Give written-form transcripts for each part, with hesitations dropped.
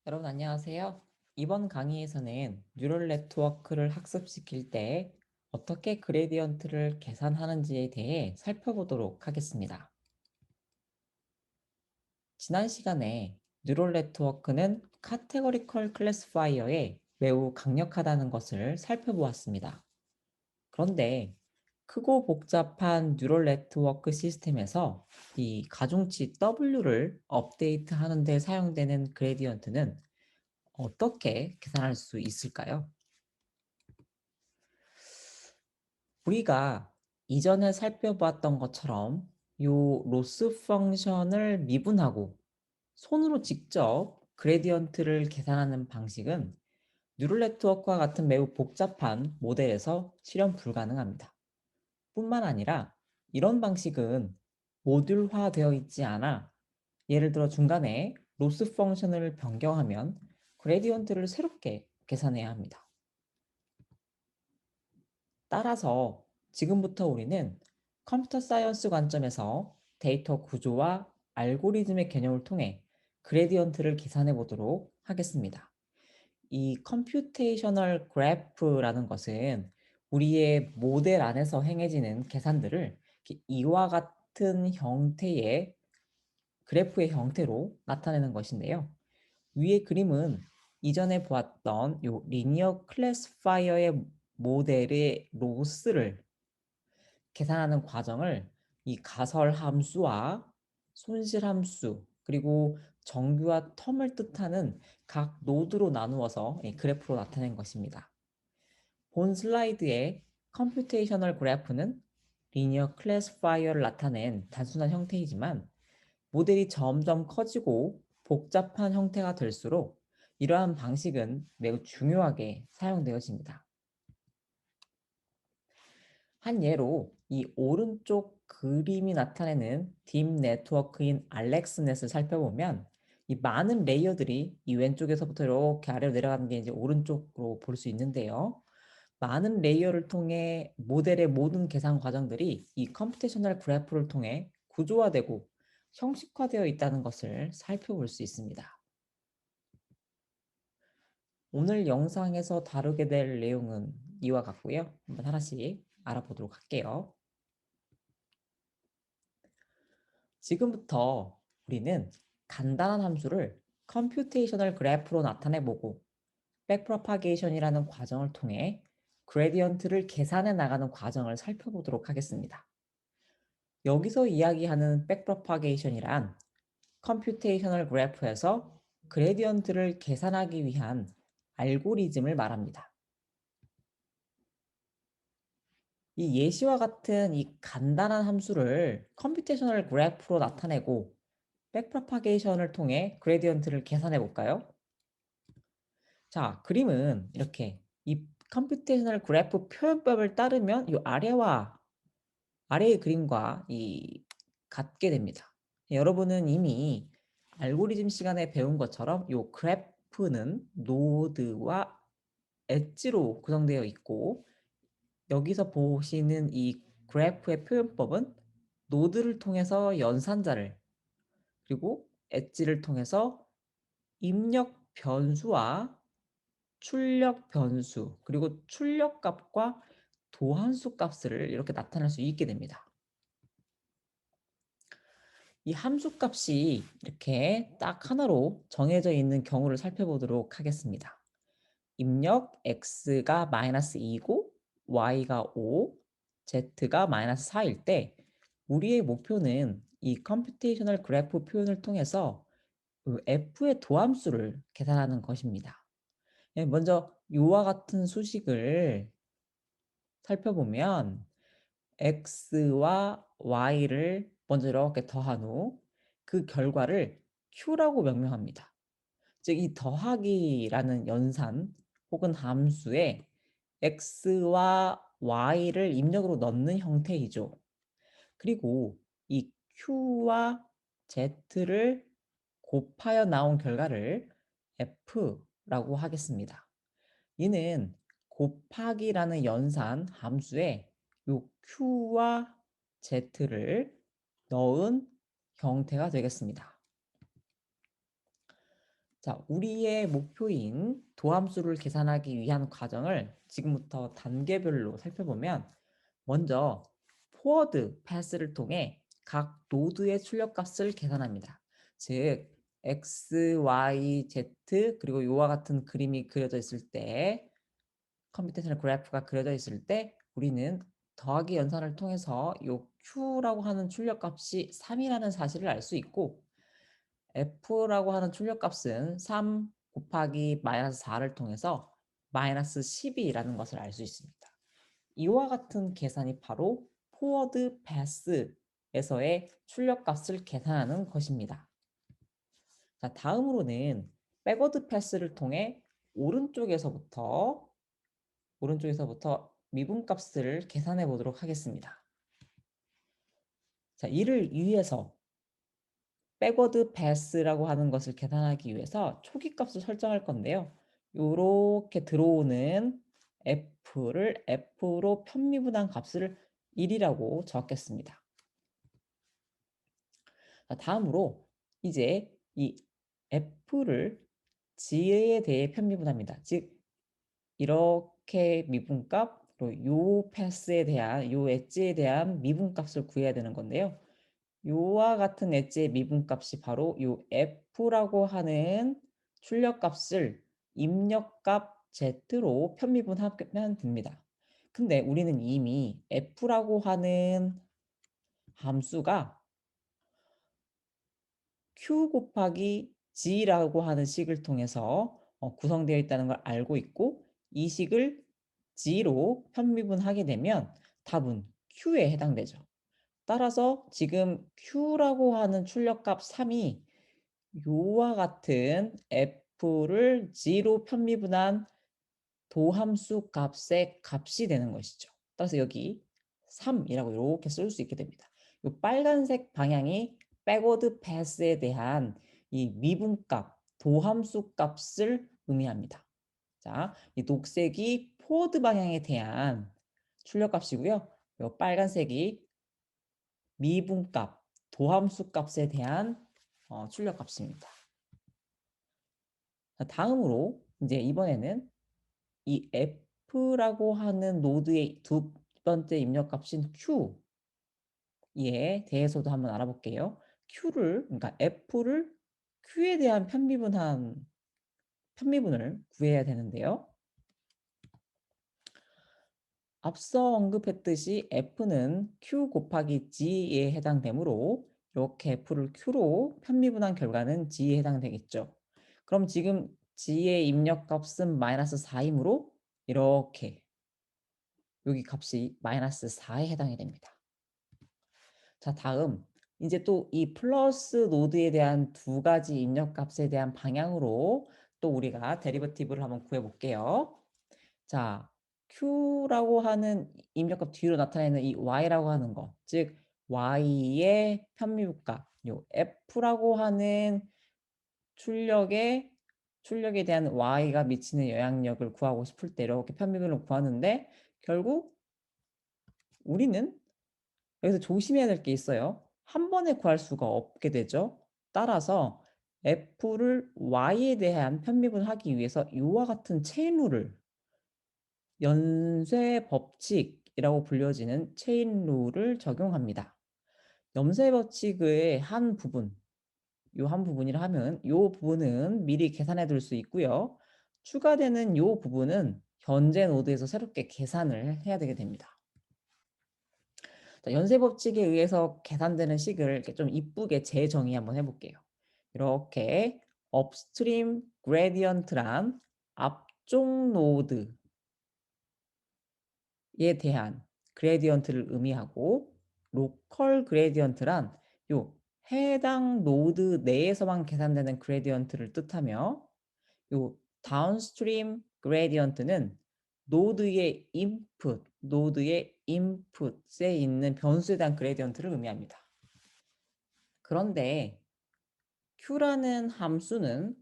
여러분 안녕하세요. 이번 강의에서는 뉴럴 네트워크를 학습시킬 때 어떻게 그레디언트를 계산하는지에 대해 살펴보도록 하겠습니다. 지난 시간에 뉴럴 네트워크는 카테고리컬 클래시파이어에 매우 강력하다는 것을 살펴보았습니다. 그런데 크고 복잡한 뉴럴 네트워크 시스템에서 이 가중치 W를 업데이트하는 데 사용되는 그레디언트는 어떻게 계산할 수 있을까요? 우리가 이전에 살펴봤던 것처럼 요 로스 펑션을 미분하고 손으로 직접 그레디언트를 계산하는 방식은 뉴럴 네트워크와 같은 매우 복잡한 모델에서 실현 불가능합니다. 뿐만 아니라 이런 방식은 모듈화되어 있지 않아 예를 들어 중간에 로스 펑션을 변경하면 그레디언트를 새롭게 계산해야 합니다. 따라서 지금부터 우리는 컴퓨터 사이언스 관점에서 데이터 구조와 알고리즘의 개념을 통해 그레디언트를 계산해 보도록 하겠습니다. 이 컴퓨테이셔널 그래프라는 것은 우리의 모델 안에서 행해지는 계산들을 이와 같은 형태의 그래프의 형태로 나타내는 것인데요. 위의 그림은 이전에 보았던 요 리니어 클래시파이어의 모델의 로스를 계산하는 과정을 이 가설 함수와 손실 함수 그리고 정규와 텀을 뜻하는 각 노드로 나누어서 이 그래프로 나타낸 것입니다. 본 슬라이드의 컴퓨테이셔널 그래프는 리니어 클래시파이어를 나타낸 단순한 형태이지만 모델이 점점 커지고 복잡한 형태가 될수록 이러한 방식은 매우 중요하게 사용되어집니다. 한 예로 이 오른쪽 그림이 나타내는 딥 네트워크인 알렉스넷을 살펴보면 이 많은 레이어들이 이 왼쪽에서부터 이렇게 아래로 내려가는 게 이제 오른쪽으로 볼 수 있는데요. 많은 레이어를 통해 모델의 모든 계산 과정들이 이 컴퓨테이셔널 그래프를 통해 구조화되고 형식화되어 있다는 것을 살펴볼 수 있습니다. 오늘 영상에서 다루게 될 내용은 이와 같고요. 한번 하나씩 알아보도록 할게요. 지금부터 우리는 간단한 함수를 컴퓨테이셔널 그래프로 나타내보고 백프로파게이션이라는 과정을 통해 그레디언트를 계산해 나가는 과정을 살펴보도록 하겠습니다. 여기서 이야기하는 백프로파게이션이란 컴퓨테이셔널 그래프에서 그레디언트를 계산하기 위한 알고리즘을 말합니다. 이 예시와 같은 이 간단한 함수를 컴퓨테이셔널 그래프로 나타내고 백프로파게이션을 통해 그레디언트를 계산해 볼까요? 자, 그림은 이렇게 이 컴퓨테이셔널 그래프 표현법을 따르면 이 아래의 그림과 이 같게 됩니다. 여러분은 이미 알고리즘 시간에 배운 것처럼 이 그래프는 노드와 엣지로 구성되어 있고 여기서 보시는 이 그래프의 표현법은 노드를 통해서 연산자를 그리고 엣지를 통해서 입력 변수와 출력 변수 그리고 출력값과 도함수 값을 이렇게 나타낼 수 있게 됩니다. 이 함수 값이 이렇게 딱 하나로 정해져 있는 경우를 살펴보도록 하겠습니다. 입력 x가 마이너스 2고 y가 5, z가 마이너스 4일 때 우리의 목표는 이 컴퓨테이셔널 그래프 표현을 통해서 그 f의 도함수를 계산하는 것입니다. 예, 먼저 이와 같은 수식을 살펴보면 x와 y를 먼저 이렇게 더한 후 그 결과를 q라고 명명합니다. 즉 이 더하기라는 연산 혹은 함수에 x와 y를 입력으로 넣는 형태이죠. 그리고 이 q와 z를 곱하여 나온 결과를 f라고 하겠습니다. 이는 곱하기라는 연산 함수에 요 q와 z를 넣은 형태가 되겠습니다. 자, 우리의 목표인 도함수를 계산하기 위한 과정을 지금부터 단계별로 살펴보면 먼저 포워드 패스를 통해 각 노드의 출력값을 계산합니다. 즉 x, y, z 그리고 이와 같은 그림이 그려져 있을 때 컴퓨테이셔널 그래프가 그려져 있을 때 우리는 더하기 연산을 통해서 이 q라고 하는 출력값이 3이라는 사실을 알 수 있고 f라고 하는 출력값은 3 곱하기 마이너스 4를 통해서 마이너스 12라는 것을 알 수 있습니다. 이와 같은 계산이 바로 포워드 패스에서의 출력값을 계산하는 것입니다. 자, 다음으로는 백워드 패스를 통해 오른쪽에서부터 미분값을 계산해 보도록 하겠습니다. 자, 이를 위해서 백워드 패스라고 하는 것을 계산하기 위해서 초기 값을 설정할 건데요. 요렇게 들어오는 f를 f로 편미분한 값을 1이라고 적겠습니다. 자, 다음으로 이제 이 f를 g에 대해 편미분합니다. 즉 이렇게 미분값 그리고 요 패스에 대한 요 엣지에 대한 미분값을 구해야 되는 건데요. 요와 같은 엣지의 미분값이 바로 요 f라고 하는 출력값을 입력값 z로 편미분하면 됩니다. 근데 우리는 이미 f라고 하는 함수가 q 곱하기 g라고 하는 식을 통해서 구성되어 있다는 걸 알고 있고 이 식을 g로 편미분하게 되면 답은 q에 해당되죠. 따라서 지금 q라고 하는 출력값 3이 요와 같은 f를 g로 편미분한 도함수 값의 값이 되는 것이죠. 따라서 여기 3이라고 이렇게 쓸 수 있게 됩니다. 이 빨간색 방향이 백워드 패스에 대한 이 미분값, 도함수 값을 의미합니다. 자, 이 녹색이 포워드 방향에 대한 출력값이고요. 이 빨간색이 미분값, 도함수 값에 대한 출력값입니다. 자, 다음으로 이제 이번에는 이 f라고 하는 노드의 두 번째 입력값인 q에 대해서도 한번 알아볼게요. 그러니까 f를 q에 대한 편미분을 구해야 되는데요. 앞서 언급했듯이 f는 q 곱하기 g에 해당되므로 이렇게 f를 q로 편미분한 결과는 g에 해당되겠죠. 그럼 지금 g의 입력값은 마이너스 4이므로 이렇게 여기 값이 마이너스 4에 해당이 됩니다. 자, 다음 이제 또 이 플러스 노드에 대한 두 가지 입력값에 대한 방향으로 또 우리가 데리버티브를 한번 구해볼게요. 자, q라고 하는 입력값 뒤로 나타내는 이 y라고 하는 거, 즉 y의 편미분값, 요 f라고 하는 출력에 대한 y가 미치는 영향력을 구하고 싶을 때 이렇게 편미분을 구하는데 결국 우리는 여기서 조심해야 될 게 있어요. 한 번에 구할 수가 없게 되죠. 따라서 f를 y에 대한 편미분하기 위해서 이와 같은 체인 룰을 연쇄 법칙이라고 불려지는 체인 룰을 적용합니다. 연쇄 법칙의 한 부분, 요 한 부분이라 하면 요 부분은 미리 계산해 둘 수 있고요. 추가되는 요 부분은 현재 노드에서 새롭게 계산을 해야 되게 됩니다. 자, 연쇄 법칙에 의해서 계산되는 식을 이렇게 좀 이쁘게 재정의 한번 해볼게요. 이렇게 업스트림 그레디언트란 앞쪽 노드에 대한 그레디언트를 의미하고 로컬 그레디언트란 요 해당 노드 내에서만 계산되는 그레디언트를 뜻하며 요 다운스트림 그레디언트는 노드의 인풋에 있는 변수에 대한 그레디언트를 의미합니다. 그런데 q라는 함수는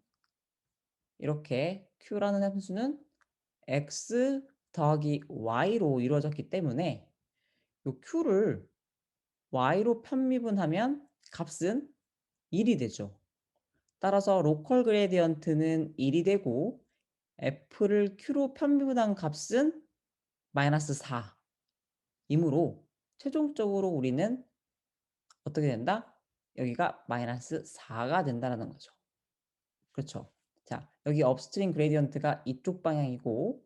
x 더하기 y로 이루어졌기 때문에 요 q를 y로 편미분하면 값은 1이 되죠. 따라서 로컬 그레디언트는 1이 되고 f를 q로 편미분한 값은 마이너스 4 이므로 최종적으로 우리는 어떻게 된다? 여기가 마이너스 4가 된다는 거죠. 그렇죠. 자, 여기 업스트림 그레디언트가 이쪽 방향이고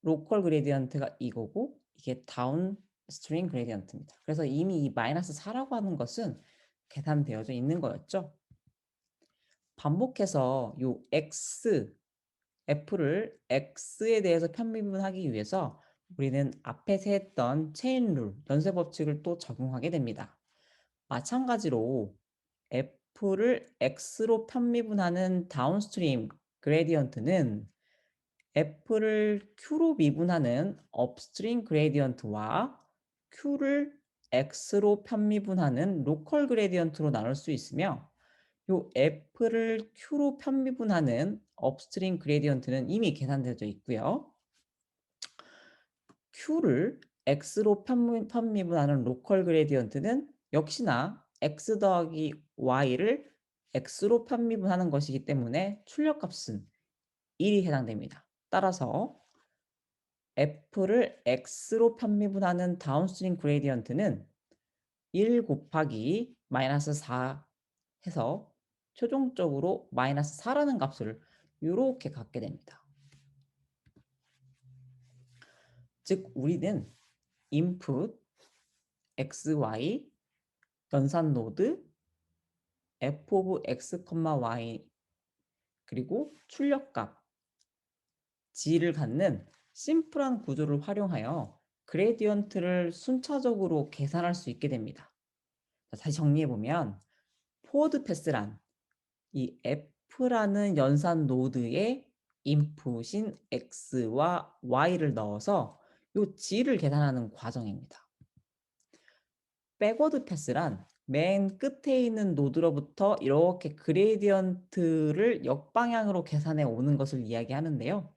로컬 그레디언트가 이거고 이게 다운스트림 그레디언트입니다. 그래서 이미 이 마이너스 4라고 하는 것은 계산되어져 있는 거였죠. 반복해서 요 x, f를 x에 대해서 편미분하기 위해서 우리는 앞에서 했던 체인 룰, 연쇄 법칙을 또 적용하게 됩니다. 마찬가지로 f를 x로 편미분하는 다운스트림 그레디언트는 f를 q로 미분하는 업스트림 그레디언트와 q를 x로 편미분하는 로컬 그레디언트로 나눌 수 있으며 요 f를 q로 편미분하는 업스트림 그레디언트는 이미 계산되어 있고요. q를 x로 편미분하는 로컬 그레디언트는 역시나 x 더하기 y를 x로 편미분하는 것이기 때문에 출력값은 1이 해당됩니다. 따라서 f를 x로 편미분하는 다운스트림 그레디언트는 1 곱하기 마이너스 4 해서 최종적으로 마이너스 4라는 값을 이렇게 갖게 됩니다. 즉 우리는 input xy 연산 노드 f of x, y 그리고 출력값 g를 갖는 심플한 구조를 활용하여 그레디언트를 순차적으로 계산할 수 있게 됩니다. 자, 다시 정리해보면 포워드 패스란 이 f라는 연산 노드에 인풋인 x와 y를 넣어서 요 g를 계산하는 과정입니다. 백워드 패스란 맨 끝에 있는 노드로부터 이렇게 그레디언트를 역방향으로 계산해 오는 것을 이야기하는데요.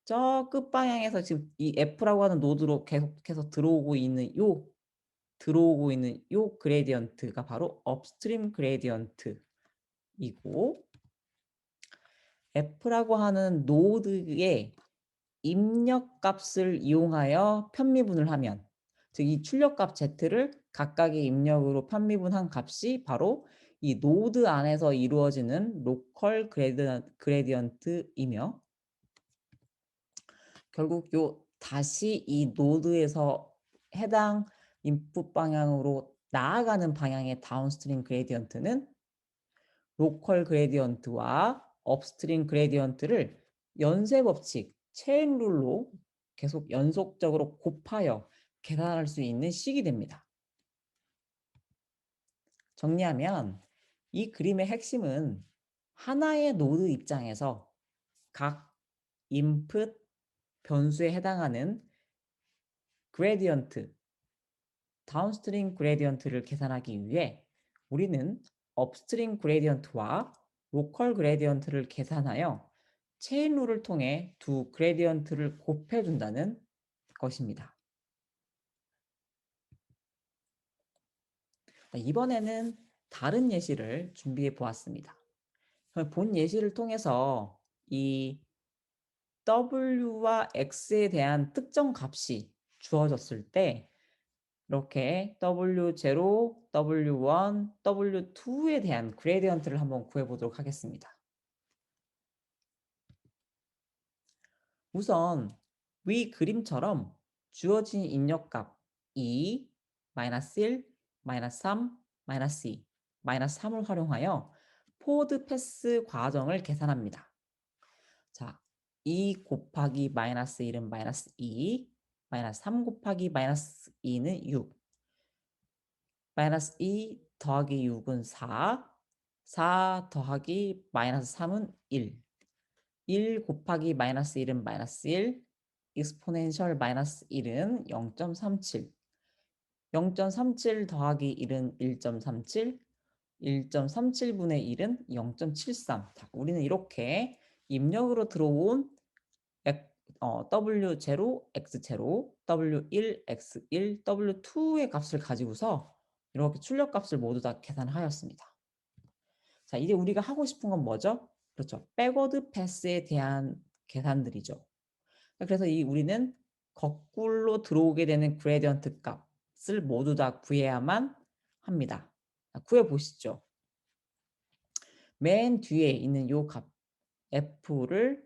저 끝방향에서 지금 이 f라고 하는 노드로 계속해서 들어오고 있는 요 그레디언트가 바로 업스트림 그레디언트이고 f라고 하는 노드의 입력값을 이용하여 편미분을 하면 즉 이 출력값 z를 각각의 입력으로 편미분한 값이 바로 이 노드 안에서 이루어지는 로컬 그레디언트이며 결국 요 다시 이 노드에서 해당 인풋 방향으로 나아가는 방향의 다운스트림 그레디언트는 로컬 그레디언트와 업스트림 그레디언트를 연쇄 법칙, 체인 룰로 계속 연속적으로 곱하여 계산할 수 있는 식이 됩니다. 정리하면 이 그림의 핵심은 하나의 노드 입장에서 각 인풋 변수에 해당하는 그레디언트, 다운스트림 그레디언트를 계산하기 위해 우리는 업스트림 그레디언트와 로컬 그레디언트를 계산하여 체인 룰을 통해 두 그레디언트를 곱해준다는 것입니다. 이번에는 다른 예시를 준비해 보았습니다. 본 예시를 통해서 이 W와 X에 대한 특정 값이 주어졌을 때 이렇게 W0, W1, W2에 대한 그레디언트를 한번 구해보도록 하겠습니다. 우선 위 그림처럼 주어진 입력값 2, -1, -3, -2, -3을 활용하여 포워드 패스 과정을 계산합니다. 자, 2 곱하기 -1은 -2, -3 곱하기 -2는 6, -2 더하기 6은 4, 4 더하기 -3은 1, 1 곱하기 -1은 -1, 익스포넨셜 -1은 0.37, 0.37 더하기 1은 1.37, 1.37분의 1은 0.73. 자, 우리는 이렇게 입력으로 들어온 W0, X0, W1, X1, W2의 값을 가지고서 이렇게 출력값을 모두 다 계산하였습니다. 자, 이제 우리가 하고 싶은 건 뭐죠? 그렇죠. 백워드 패스에 대한 계산들이죠. 그래서 우리는 거꾸로 들어오게 되는 그레디언트 값을 모두 다 구해야만 합니다. 자, 구해 보시죠. 맨 뒤에 있는 요 값 f를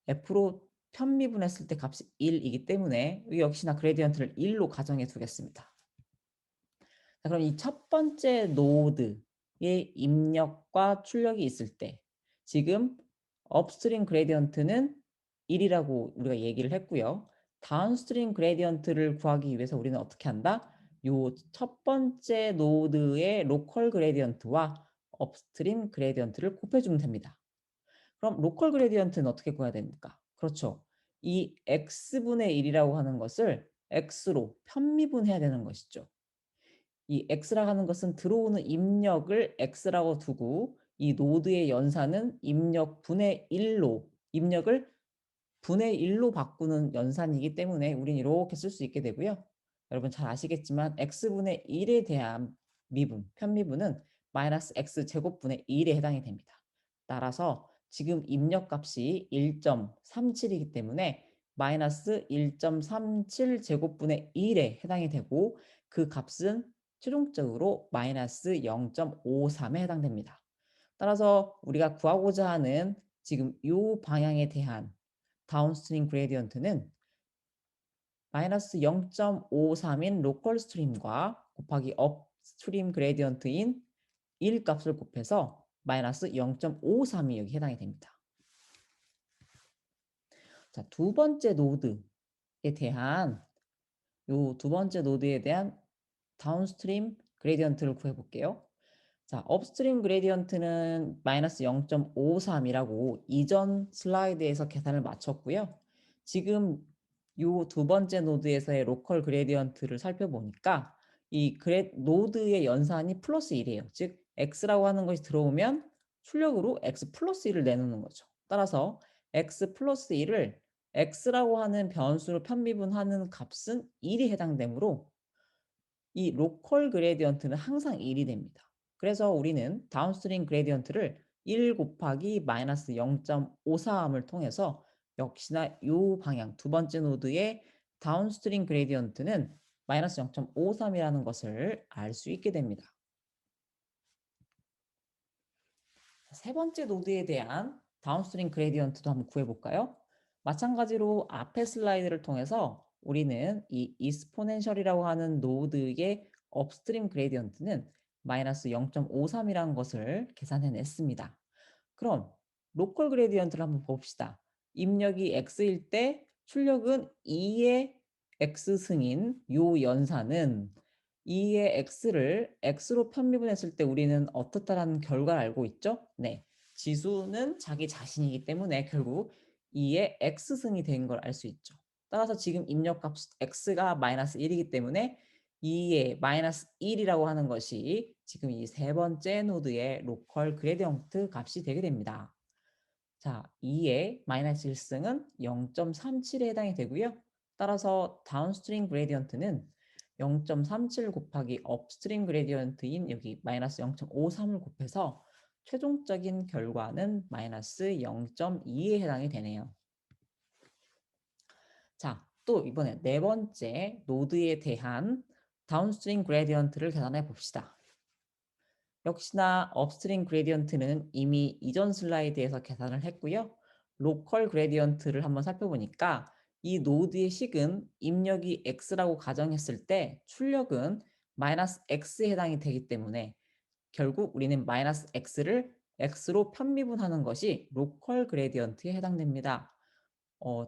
f로 편미분했을 때 값이 1이기 때문에 역시나 그레디언트를 1로 가정해 두겠습니다. 자, 그럼 이 첫 번째 노드의 입력과 출력이 있을 때 지금 업스트림 그레디언트는 1이라고 우리가 얘기를 했고요. 다운스트림 그레디언트를 구하기 위해서 우리는 어떻게 한다? 요 첫 번째 노드의 로컬 그레디언트와 업스트림 그레디언트를 곱해주면 됩니다. 그럼 로컬 그레디언트는 어떻게 구해야 됩니까? 그렇죠. 이 x분의 1이라고 하는 것을 x로 편미분해야 되는 것이죠. 이 x라고 하는 것은 들어오는 입력을 x라고 두고 이 노드의 연산은 입력 분의 1로 입력을 분의 1로 바꾸는 연산이기 때문에 우린 이렇게 쓸 수 있게 되고요. 여러분 잘 아시겠지만 x분의 1에 대한 미분, 편미분은 마이너스 x 제곱분의 1에 해당이 됩니다. 따라서 지금 입력값이 1.37이기 때문에 마이너스 1.37 제곱분의 1에 해당이 되고 그 값은 최종적으로 마이너스 0.53에 해당됩니다. 따라서 우리가 구하고자 하는 지금 이 방향에 대한 다운스트림 그레디언트는 마이너스 0.53인 로컬 스트림과 곱하기 업스트림 그레디언트인 1 값을 곱해서 마이너스 0.53이 여기 해당이 됩니다. 자, 두 번째 노드에 대한 요 두 번째 노드에 대한 다운스트림 그레디언트를 구해 볼게요. 자, 업스트림 그레디언트는 마이너스 0.53이라고 이전 슬라이드에서 계산을 마쳤고요. 지금 요 두 번째 노드에서의 로컬 그레디언트를 살펴보니까 이 노드의 연산이 플러스 1이에요. 즉 x라고 하는 것이 들어오면 출력으로 x 플러스 1을 내놓는 거죠. 따라서 x 플러스 1을 x라고 하는 변수로 편미분하는 값은 1이 해당되므로 이 로컬 그레디언트는 항상 1이 됩니다. 그래서 우리는 다운스트림 그레디언트를 1 곱하기 마이너스 0.53을 통해서 역시나 이 방향 두 번째 노드의 다운스트림 그레디언트는 마이너스 0.53이라는 것을 알 수 있게 됩니다. 세 번째 노드에 대한 다운스트림 그레디언트도 한번 구해볼까요? 마찬가지로 앞의 슬라이드를 통해서 우리는 이 이스포넨셜이라고 하는 노드의 업스트림 그레디언트는 마이너스 0.53이라는 것을 계산해냈습니다. 그럼 로컬 그레디언트를 한번 봅시다. 입력이 x일 때 출력은 2의 x승인 요 연산은 2의 x를 x로 편미분했을 때 우리는 어떻다라는 결과를 알고 있죠? 네. 지수는 자기 자신이기 때문에 결국 2의 x승이 된 걸 알 수 있죠. 따라서 지금 입력값 x가 마이너스 1이기 때문에 2의 마이너스 1이라고 하는 것이 지금 이 세 번째 노드의 로컬 그레디언트 값이 되게 됩니다. 자, 2의 마이너스 1승은 0.37에 해당이 되고요. 따라서 다운스트림 그레디언트는 0.37 곱하기 업스트림 그레디언트인 여기 마이너스 0.53을 곱해서 최종적인 결과는 마이너스 0.2에 해당이 되네요. 자, 또 이번에 네 번째 노드에 대한 다운스트림 그레디언트를 계산해 봅시다. 역시나 업스트림 그레디언트는 이미 이전 슬라이드에서 계산을 했고요. 로컬 그레디언트를 한번 살펴보니까 이 노드의 식은 입력이 x라고 가정했을 때 출력은 마이너스 x에 해당이 되기 때문에 결국 우리는 마이너스 x를 x로 편미분하는 것이 로컬 그레디언트에 해당됩니다.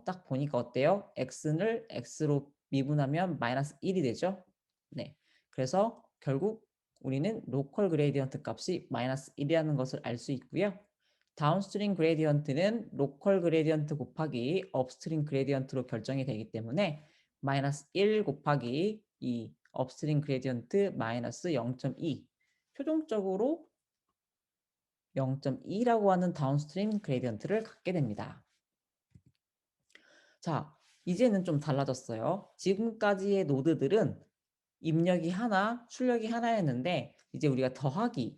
딱 보니까 어때요? x를 x로 미분하면 마이너스 1이 되죠? 네. 그래서 결국 우리는 로컬 그레디언트 값이 마이너스 1이라는 것을 알 수 있고요. 다운스트림 그레디언트는 로컬 그레디언트 곱하기 업스트림 그레디언트로 결정이 되기 때문에 마이너스 1 곱하기 이 업스트림 그레디언트 마이너스 0.2 최종적으로 0.2라고 하는 다운스트림 그레디언트를 갖게 됩니다. 자, 이제는 좀 달라졌어요. 지금까지의 노드들은 입력이 하나, 출력이 하나였는데 이제 우리가 더하기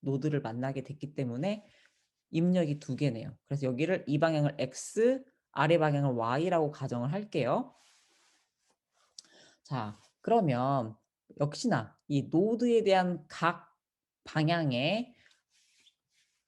노드를 만나게 됐기 때문에 입력이 두 개네요. 그래서 여기를 이 방향을 x, 아래 방향을 y라고 가정을 할게요. 자, 그러면 역시나 이 노드에 대한 각 방향의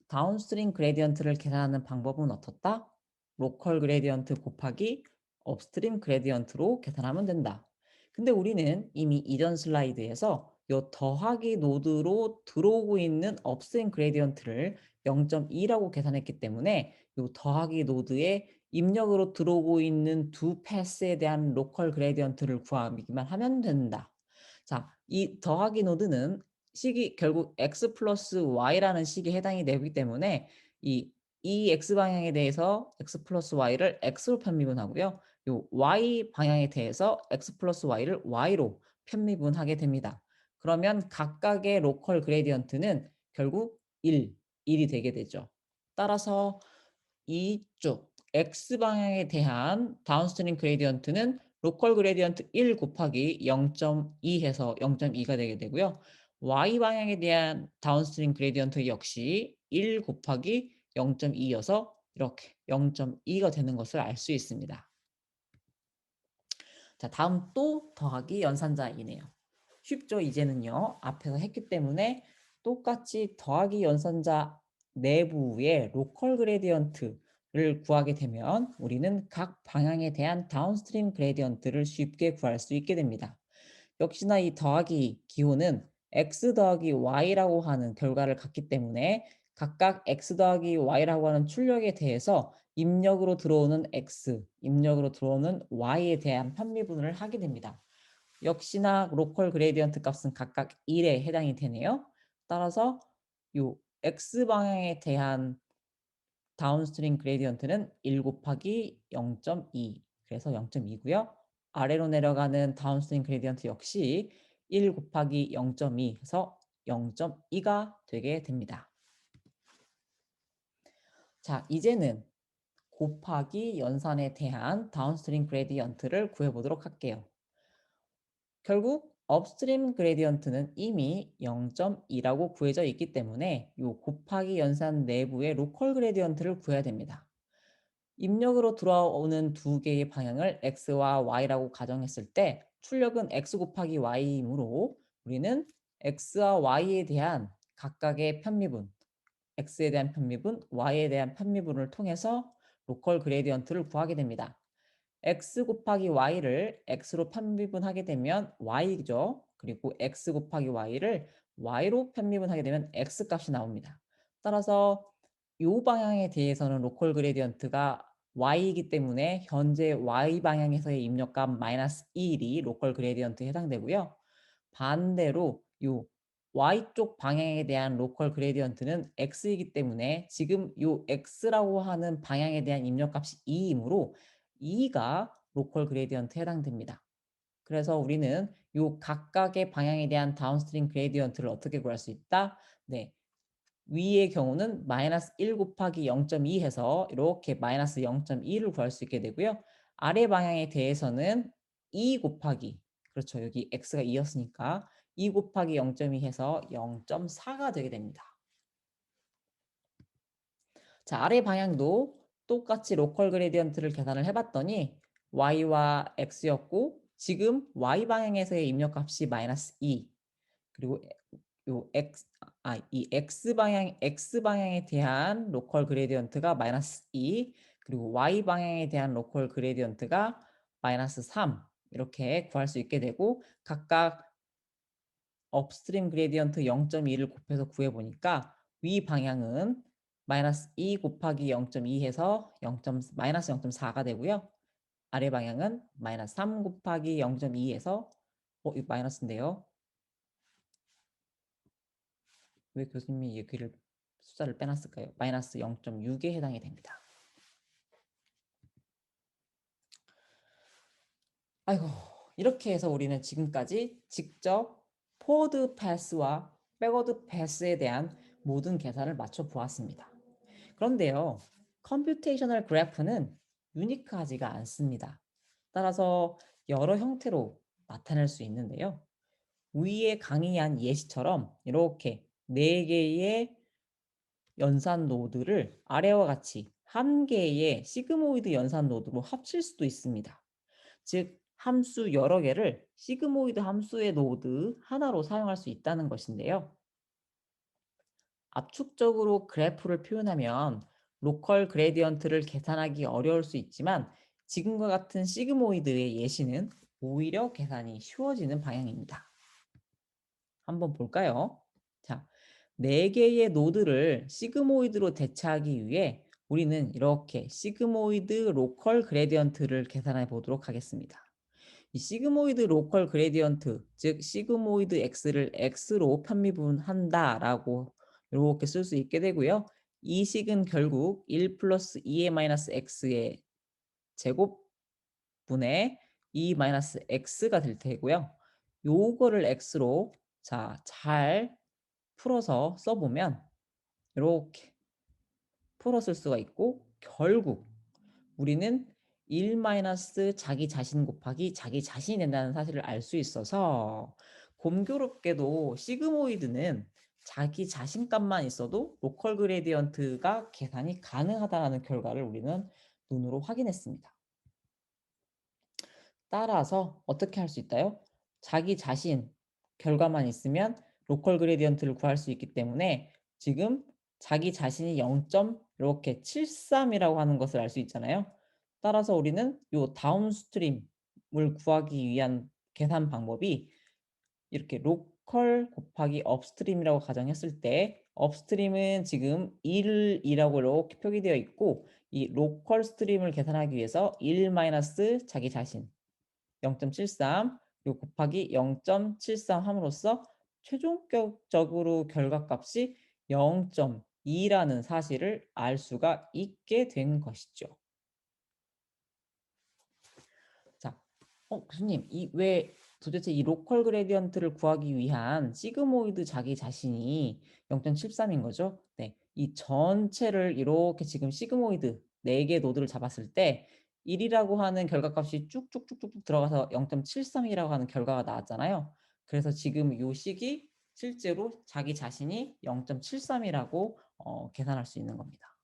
다운스트림 그레디언트를 계산하는 방법은 어떻다? 로컬 그레디언트 곱하기 업스트림 그레디언트로 계산하면 된다. 근데 우리는 이미 이전 슬라이드에서 요 더하기 노드로 들어오고 있는 업스트림 그레디언트를 0.2라고 계산했기 때문에 요 더하기 노드에 입력으로 들어오고 있는 두 패스에 대한 로컬 그레디언트를 구하기만 하면 된다. 자, 이 더하기 노드는 식이 결국 x 플러스 y라는 식에 해당이 되기 때문에 이 x 방향에 대해서 x 플러스 y를 x로 편미분하고요. 요 y 방향에 대해서 x 플러스 y를 y로 편미분하게 됩니다. 그러면 각각의 로컬 그레디언트는 결국 1이 되게 되죠. 따라서 이쪽 x 방향에 대한 다운스트림 그레디언트는 로컬 그레디언트 1 곱하기 0.2 해서 0.2가 되게 되고요. y 방향에 대한 다운스트림 그레디언트 역시 1 곱하기 0.2여서 이렇게 0.2가 되는 것을 알 수 있습니다. 자, 다음 또 더하기 연산자이네요. 쉽죠? 이제는요. 앞에서 했기 때문에 똑같이 더하기 연산자 내부의 로컬 그레디언트를 구하게 되면 우리는 각 방향에 대한 다운스트림 그레디언트를 쉽게 구할 수 있게 됩니다. 역시나 이 더하기 기호는 x 더하기 y라고 하는 결과를 갖기 때문에 각각 x 더하기 y라고 하는 출력에 대해서 입력으로 들어오는 x, 입력으로 들어오는 y에 대한 편미분을 하게 됩니다. 역시나 로컬 그레디언트 값은 각각 1에 해당이 되네요. 따라서 요 x 방향에 대한 다운스트림 그레디언트는 1 곱하기 0.2 그래서 0.2고요. 아래로 내려가는 다운스트림 그레디언트 역시 1 곱하기 0.2 해서 0.2가 되게 됩니다. 자, 이제는 곱하기 연산에 대한 다운스트림 그레디언트를 구해보도록 할게요. 결국 업스트림 그레디언트는 이미 0.2라고 구해져 있기 때문에 이 곱하기 연산 내부의 로컬 그레디언트를 구해야 됩니다. 입력으로 들어오는 두 개의 방향을 x와 y라고 가정했을 때 출력은 x 곱하기 y이므로 우리는 x와 y에 대한 각각의 편미분, x에 대한 편미분, y에 대한 편미분을 통해서 로컬 그레디언트를 구하게 됩니다. x 곱하기 y를 x로 편미분하게 되면 y죠. 그리고 x 곱하기 y를 y로 편미분하게 되면 x 값이 나옵니다. 따라서 이 방향에 대해서는 로컬 그레디언트가 y이기 때문에 현재 y 방향에서의 입력값 마이너스 1이 로컬 그레디언트에 해당되고요. 반대로 이 y쪽 방향에 대한 로컬 그레디언트는 x이기 때문에 지금 이 x라고 하는 방향에 대한 입력값이 2이므로 2가 로컬 그레디언트에 해당됩니다. 그래서 우리는 이 각각의 방향에 대한 다운스트림 그레디언트를 어떻게 구할 수 있다? 네. 위의 경우는 마이너스 1 곱하기 0.2 해서 이렇게 마이너스 0.2를 구할 수 있게 되고요. 아래 방향에 대해서는 2 곱하기, 그렇죠. 여기 x가 2였으니까 2 곱하기 0.2 해서 0.4가 되게 됩니다. 자, 아래 방향도 똑같이 로컬 그레디언트를 계산을 해봤더니 y와 x였고 지금 y 방향에서의 입력값이 마이너스 2 그리고 요 이 x 방향에 대한 로컬 그레디언트가 마이너스 2 그리고 y 방향에 대한 로컬 그레디언트가 마이너스 3 이렇게 구할 수 있게 되고 각각 업스트림 그레디언트 0.2를 곱해서 구해보니까 위 방향은 마이너스 2 곱하기 0.2 해서 마이너스 0.4가 되고요. 아래 방향은 마이너스 3 곱하기 0.2에서 이거 마이너스인데요. 왜 교수님이 여기를 숫자를 빼놨을까요? 마이너스 0.6에 해당이 됩니다. 아이고, 이렇게 해서 우리는 지금까지 직접 포워드 패스와 백워드 패스에 대한 모든 계산을 맞춰 보았습니다. 그런데요, 컴퓨테이셔널 그래프는 유니크하지가 않습니다. 따라서 여러 형태로 나타낼 수 있는데요. 위에 강의한 예시처럼 이렇게 4개의 연산 노드를 아래와 같이 한 개의 시그모이드 연산 노드로 합칠 수도 있습니다. 즉 함수 여러 개를 시그모이드 함수의 노드 하나로 사용할 수 있다는 것인데요. 압축적으로 그래프를 표현하면 로컬 그레디언트를 계산하기 어려울 수 있지만 지금과 같은 시그모이드의 예시는 오히려 계산이 쉬워지는 방향입니다. 한번 볼까요? 자, 4개의 노드를 시그모이드로 대체하기 위해 우리는 이렇게 시그모이드 로컬 그레디언트를 계산해 보도록 하겠습니다. 이 시그모이드 로컬 그레디언트, 즉 시그모이드 x를 x로 편미분한다라고 이렇게 쓸 수 있게 되고요. 이 식은 결국 1 플러스 2의 마이너스 x의 제곱분의 2 마이너스 x가 될 테고요. 요거를 x로 잘 풀어서 써보면 이렇게 풀어 쓸 수가 있고 결국 우리는 1 마이너스 자기 자신 곱하기 자기 자신이 된다는 사실을 알 수 있어서 공교롭게도 시그모이드는 자기 자신값만 있어도 로컬 그레디언트가 계산이 가능하다는 결과를 우리는 눈으로 확인했습니다. 따라서 어떻게 할 수 있다요? 자기 자신 결과만 있으면 로컬 그레디언트를 구할 수 있기 때문에 지금 자기 자신이 0. 이렇게 73이라고 하는 것을 알 수 있잖아요. 따라서 우리는 요 다운스트림을 구하기 위한 계산 방법이 이렇게 로컬 곱하기 업스트림이라고 가정했을 때 업스트림은 지금 1이라고 이렇게 표기되어 있고 이 로컬 스트림을 계산하기 위해서 1 마이너스 자기 자신 0.73 요 곱하기 0.73 함으로써 최종적으로 결과값이 0.2라는 사실을 알 수가 있게 된 것이죠. 자, 교수님, 이 왜 도대체 이 로컬 그레디언트를 구하기 위한 시그모이드 자기 자신이 0.73인 거죠? 네. 이 전체를 이렇게 지금 시그모이드 4개 노드를 잡았을 때 1이라고 하는 결과값이 쭉쭉쭉쭉 들어가서 0.73이라고 하는 결과가 나왔잖아요. 그래서 지금 요 식이 실제로 자기 자신이 0.73이라고 계산할 수 있는 겁니다.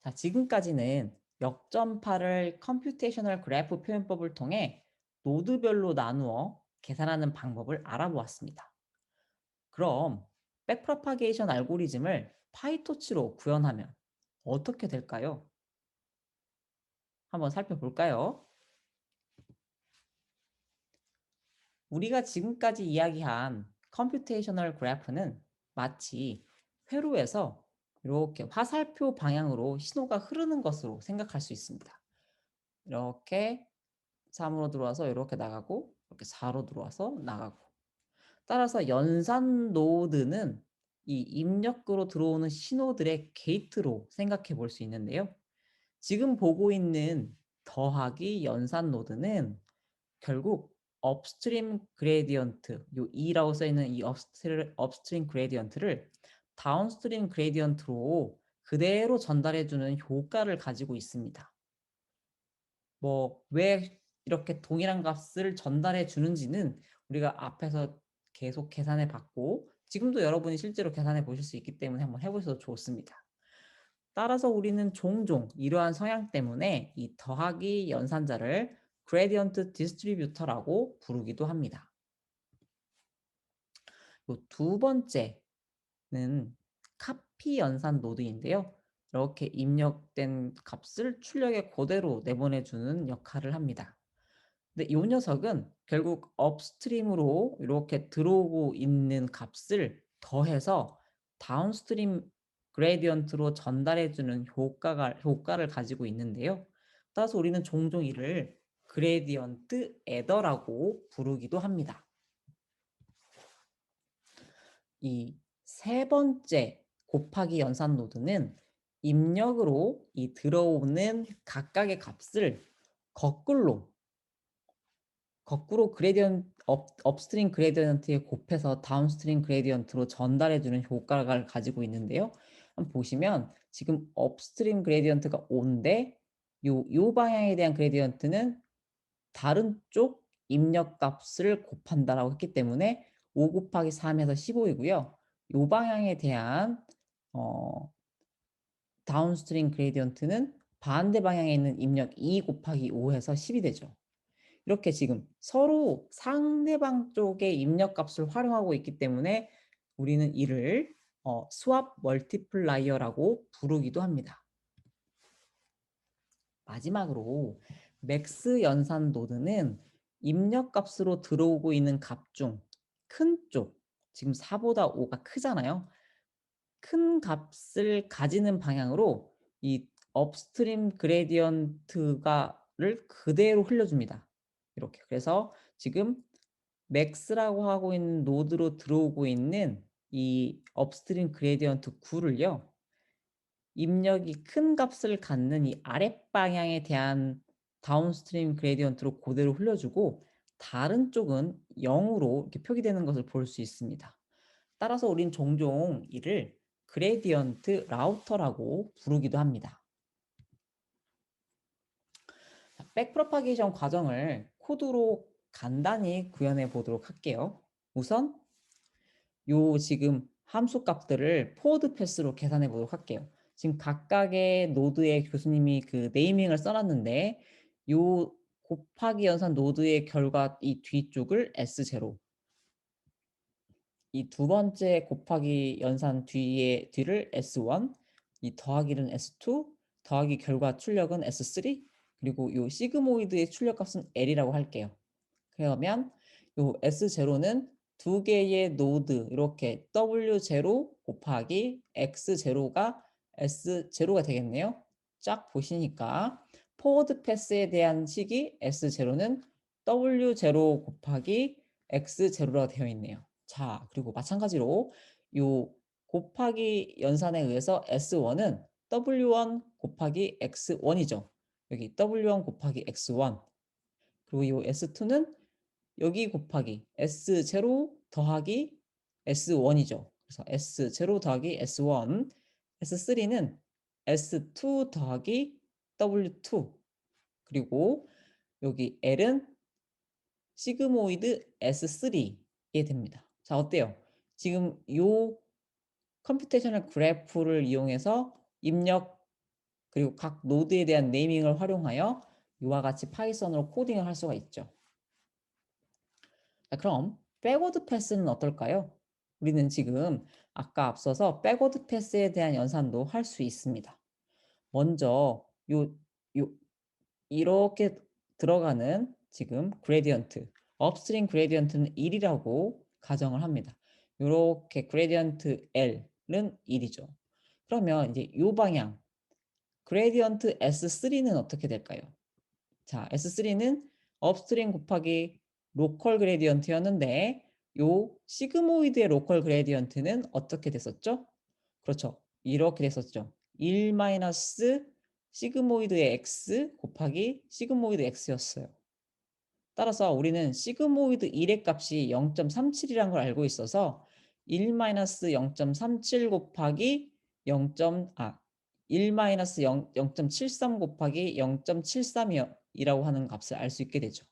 자, 지금까지는 역전파를 컴퓨테이셔널 그래프 표현법을 통해 노드별로 나누어 계산하는 방법을 알아보았습니다. 그럼 백프로파게이션 알고리즘을 파이토치로 구현하면 어떻게 될까요? 한번 살펴볼까요? 우리가 지금까지 이야기한 컴퓨테이셔널 그래프는 마치 회로에서 이렇게 화살표 방향으로 신호가 흐르는 것으로 생각할 수 있습니다. 이렇게 3으로 들어와서 이렇게 나가고 이렇게 4로 들어와서 나가고 따라서 연산 노드는 이 입력으로 들어오는 신호들의 게이트로 생각해 볼 수 있는데요. 지금 보고 있는 더하기 연산 노드는 결국 업스트림 그레디언트 요 E라고 써 있는 이 업스트림 그레디언트를 다운스트림 그레디언트로 그대로 전달해 주는 효과를 가지고 있습니다. 왜 이렇게 동일한 값을 전달해 주는지는 우리가 앞에서 계속 계산해 봤고 지금도 여러분이 실제로 계산해 보실 수 있기 때문에 한번 해 보셔도 좋습니다. 따라서 우리는 종종 이러한 성향 때문에 이 더하기 연산자를 그레디언트 디스트리뷰터라고 부르기도 합니다. 두 번째는 카피 연산 노드인데요. 이렇게 입력된 값을 출력에 그대로 내보내주는 역할을 합니다. 근데 이 녀석은 결국 업스트림으로 이렇게 들어오고 있는 값을 더해서 다운스트림 그레디언트로 전달해주는 효과를 가지고 있는데요. 따라서 우리는 종종 이를 그레디언트 애더라고 부르기도 합니다. 이 세 번째 곱하기 연산 노드는 입력으로 이 들어오는 각각의 값을 거꾸로 업스트림 그레디언트에 곱해서 다운스트림 그레디언트로 전달해주는 효과를 가지고 있는데요. 한번 보시면 지금 업스트림 그레디언트가 5인데 요 방향에 대한 그레디언트는 다른 쪽 입력값을 곱한다라고 했기 때문에 5 곱하기 3에서 15이고요. 요 방향에 대한 다운스트림 그레디언트는 반대 방향에 있는 입력 2 곱하기 5에서 10이 되죠. 이렇게 지금 서로 상대방 쪽의 입력값을 활용하고 있기 때문에 우리는 이를 스왑 멀티플라이어라고 부르기도 합니다. 마지막으로 맥스 연산 노드는 입력값으로 들어오고 있는 값 중 큰 쪽, 지금 4보다 5가 크잖아요. 큰 값을 가지는 방향으로 이 업스트림 그레디언트가를 그대로 흘려줍니다. 이렇게. 그래서 지금 맥스라고 하고 있는 노드로 들어오고 있는 이 업스트림 그레디언트 9를요. 입력이 큰 값을 갖는 이 아랫 방향에 대한 다운스트림 그레디언트로 그대로 흘려주고 다른 쪽은 0으로 이렇게 표기되는 것을 볼 수 있습니다. 따라서 우린 종종 이를 그레디언트 라우터라고 부르기도 합니다. 백프로파게이션 과정을 코드로 간단히 구현해 보도록 할게요. 우선 요 지금 함수 값들을 포워드 패스로 계산해 보도록 할게요. 지금 각각의 노드에 교수님이 그 네이밍을 써놨는데 요 곱하기 연산 노드의 결과 이 뒤쪽을 S0, 이 두 번째 곱하기 연산 뒤를 S1, 이 더하기는 S2, 더하기 결과 출력은 S3, 그리고 요 시그모이드의 출력값은 L이라고 할게요. 그러면 요 S0는 두 개의 노드 이렇게 W0 곱하기 X0가 S0가 되겠네요. 쫙 보시니까 포워드 패스에 대한 식이 S0는 W0 곱하기 X0가 되어 있네요. 자, 그리고 마찬가지로 요 곱하기 연산에 의해서 S1은 W1 곱하기 X1이죠. 여기 W1 곱하기 X1. 그리고 이 S2는 여기 곱하기 S0 더하기 S1이죠. 그래서 S0 더하기 S1, S3는 S2 더하기 W2, 그리고 여기 L은 시그모이드 S3에 됩니다. 자, 어때요? 지금 요 컴퓨테이셔널 그래프를 이용해서 입력 그리고 각 노드에 대한 네이밍을 활용하여 이와 같이 파이썬으로 코딩을 할 수가 있죠. 자, 그럼 백워드 패스는 어떨까요? 우리는 지금 아까 앞서서 백워드 패스에 대한 연산도 할 수 있습니다. 먼저 요 이렇게 들어가는 지금 그레디언트, 업스트림 그레디언트는 1이라고 가정을 합니다. 요렇게 그레디언트 L은 1이죠. 그러면 이제 요 방향 그레디언트 S3는 어떻게 될까요? 자, S3는 업스트림 곱하기 로컬 그레디언트였는데 요 시그모이드의 로컬 그레디언트는 어떻게 됐었죠? 그렇죠. 이렇게 됐었죠. 1 마이너스 시그모이드의 x 곱하기 시그모이드 x였어요. 따라서 우리는 시그모이드 1의 값이 0.37이라는 걸 알고 있어서 1-0.37 곱하기 0.73 곱하기 0.73이라고 하는 값을 알 수 있게 되죠.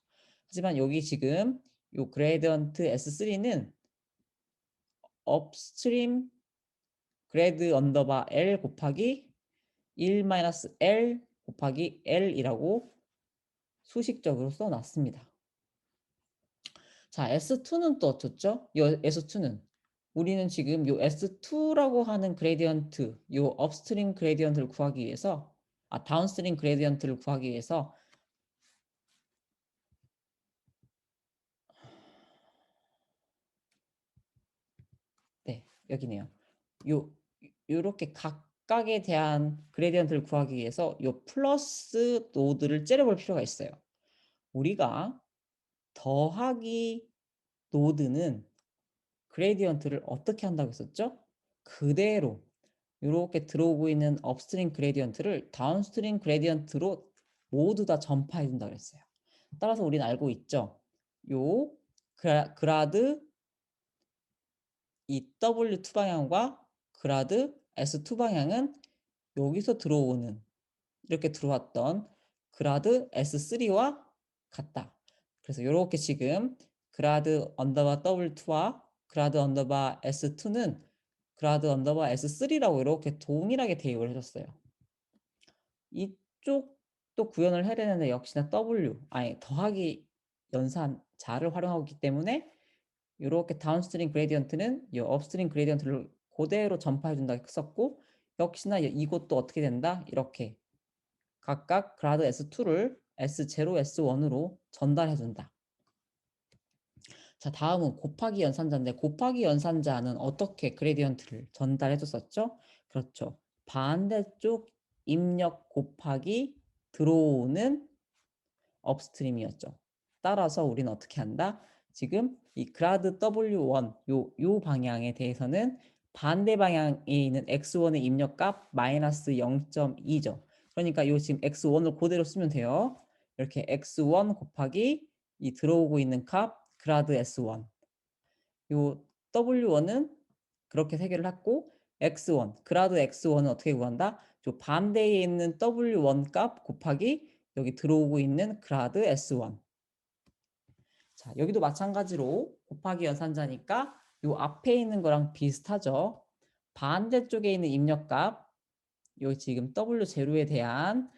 하지만 여기 지금 요 그레디언트 S3는 업스트림 그레드 언더바 L 곱하기 1-L 곱하기 L이라고 수식적으로 써놨습니다. 자, S2는 또 어떻죠? 요 S2는 우리는 지금 요 S2라고 하는 그레디언트, 요 업스트림 그레디언트를 구하기 위해서 다운스트림 그레디언트를 구하기 위해서 네, 여기네요. 요 요렇게 각각에 대한 그레디언트를 구하기 위해서 요 플러스 노드를 째려볼 필요가 있어요. 우리가 더하기 노드는 그레디언트를 어떻게 한다고 했었죠? 그대로 이렇게 들어오고 있는 업스트림 그레디언트를 다운스트림 그레디언트로 모두 다 전파해 준다고 그랬어요. 따라서 우리는 알고 있죠. 요 그라드 이 W2 방향과 그라드 S2 방향은 여기서 들어오는 이렇게 들어왔던 그라드 S3와 같다. 그래서 이렇게 지금 그라드 언더바 W2와 그라드 언더바 S2는 그라드 언더바 S3라고 이렇게 동일하게 대입을 해줬어요. 이쪽도 구현을 해야 되는데 역시나 더하기 연산자를 활용하기 때문에 이렇게 다운스트림 그레디언트는 이 업스트림 그레디언트를 그대로 전파해 준다 썼고, 역시나 이것도 어떻게 된다? 이렇게 각각 그라드 S2를 S0, S1으로 전달해 준다. 자, 다음은 곱하기 연산자인데 곱하기 연산자는 어떻게 그레디언트를 전달해 줬었죠? 그렇죠. 반대쪽 입력 곱하기 들어오는 업스트림이었죠. 따라서 우리는 어떻게 한다? 지금 이 그라드 W1 요 방향에 대해서는 반대 방향에 있는 x1의 입력값 마이너스 0.2죠. 그러니까 요 지금 x1을 그대로 쓰면 돼요. 이렇게 x1 곱하기 이 들어오고 있는 값 그라드 S1. 요 W1은 그렇게 해결을 했고, X1, 그라드 X1은 어떻게 구한다? 저 반대에 있는 W1 값 곱하기 여기 들어오고 있는 그라드 S1. 자, 여기도 마찬가지로 곱하기 연산자니까 요 앞에 있는 거랑 비슷하죠. 반대쪽에 있는 입력값, 요 지금 W0에 대한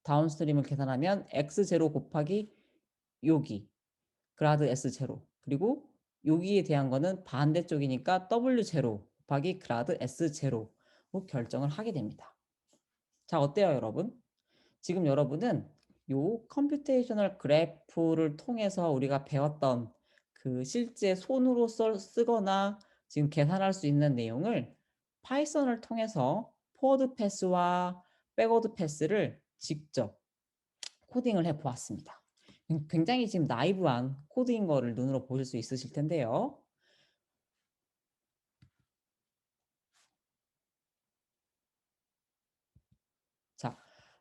다운스트림을 계산하면 X0 곱하기 여기 그라드 S0, 그리고 여기에 대한 거는 반대쪽이니까 W0 곱하기 그라드 S0로 결정을 하게 됩니다. 자, 어때요, 여러분? 지금 여러분은 요 컴퓨테이셔널 그래프를 통해서 우리가 배웠던 그 실제 손으로 쓰거나 지금 계산할 수 있는 내용을 파이썬을 통해서 포워드 패스와 백워드 패스를 직접 코딩을 해 보았습니다. 굉장히 지금 나이브한 코드인 거를 눈으로 보실 수 있으실 텐데요. 자,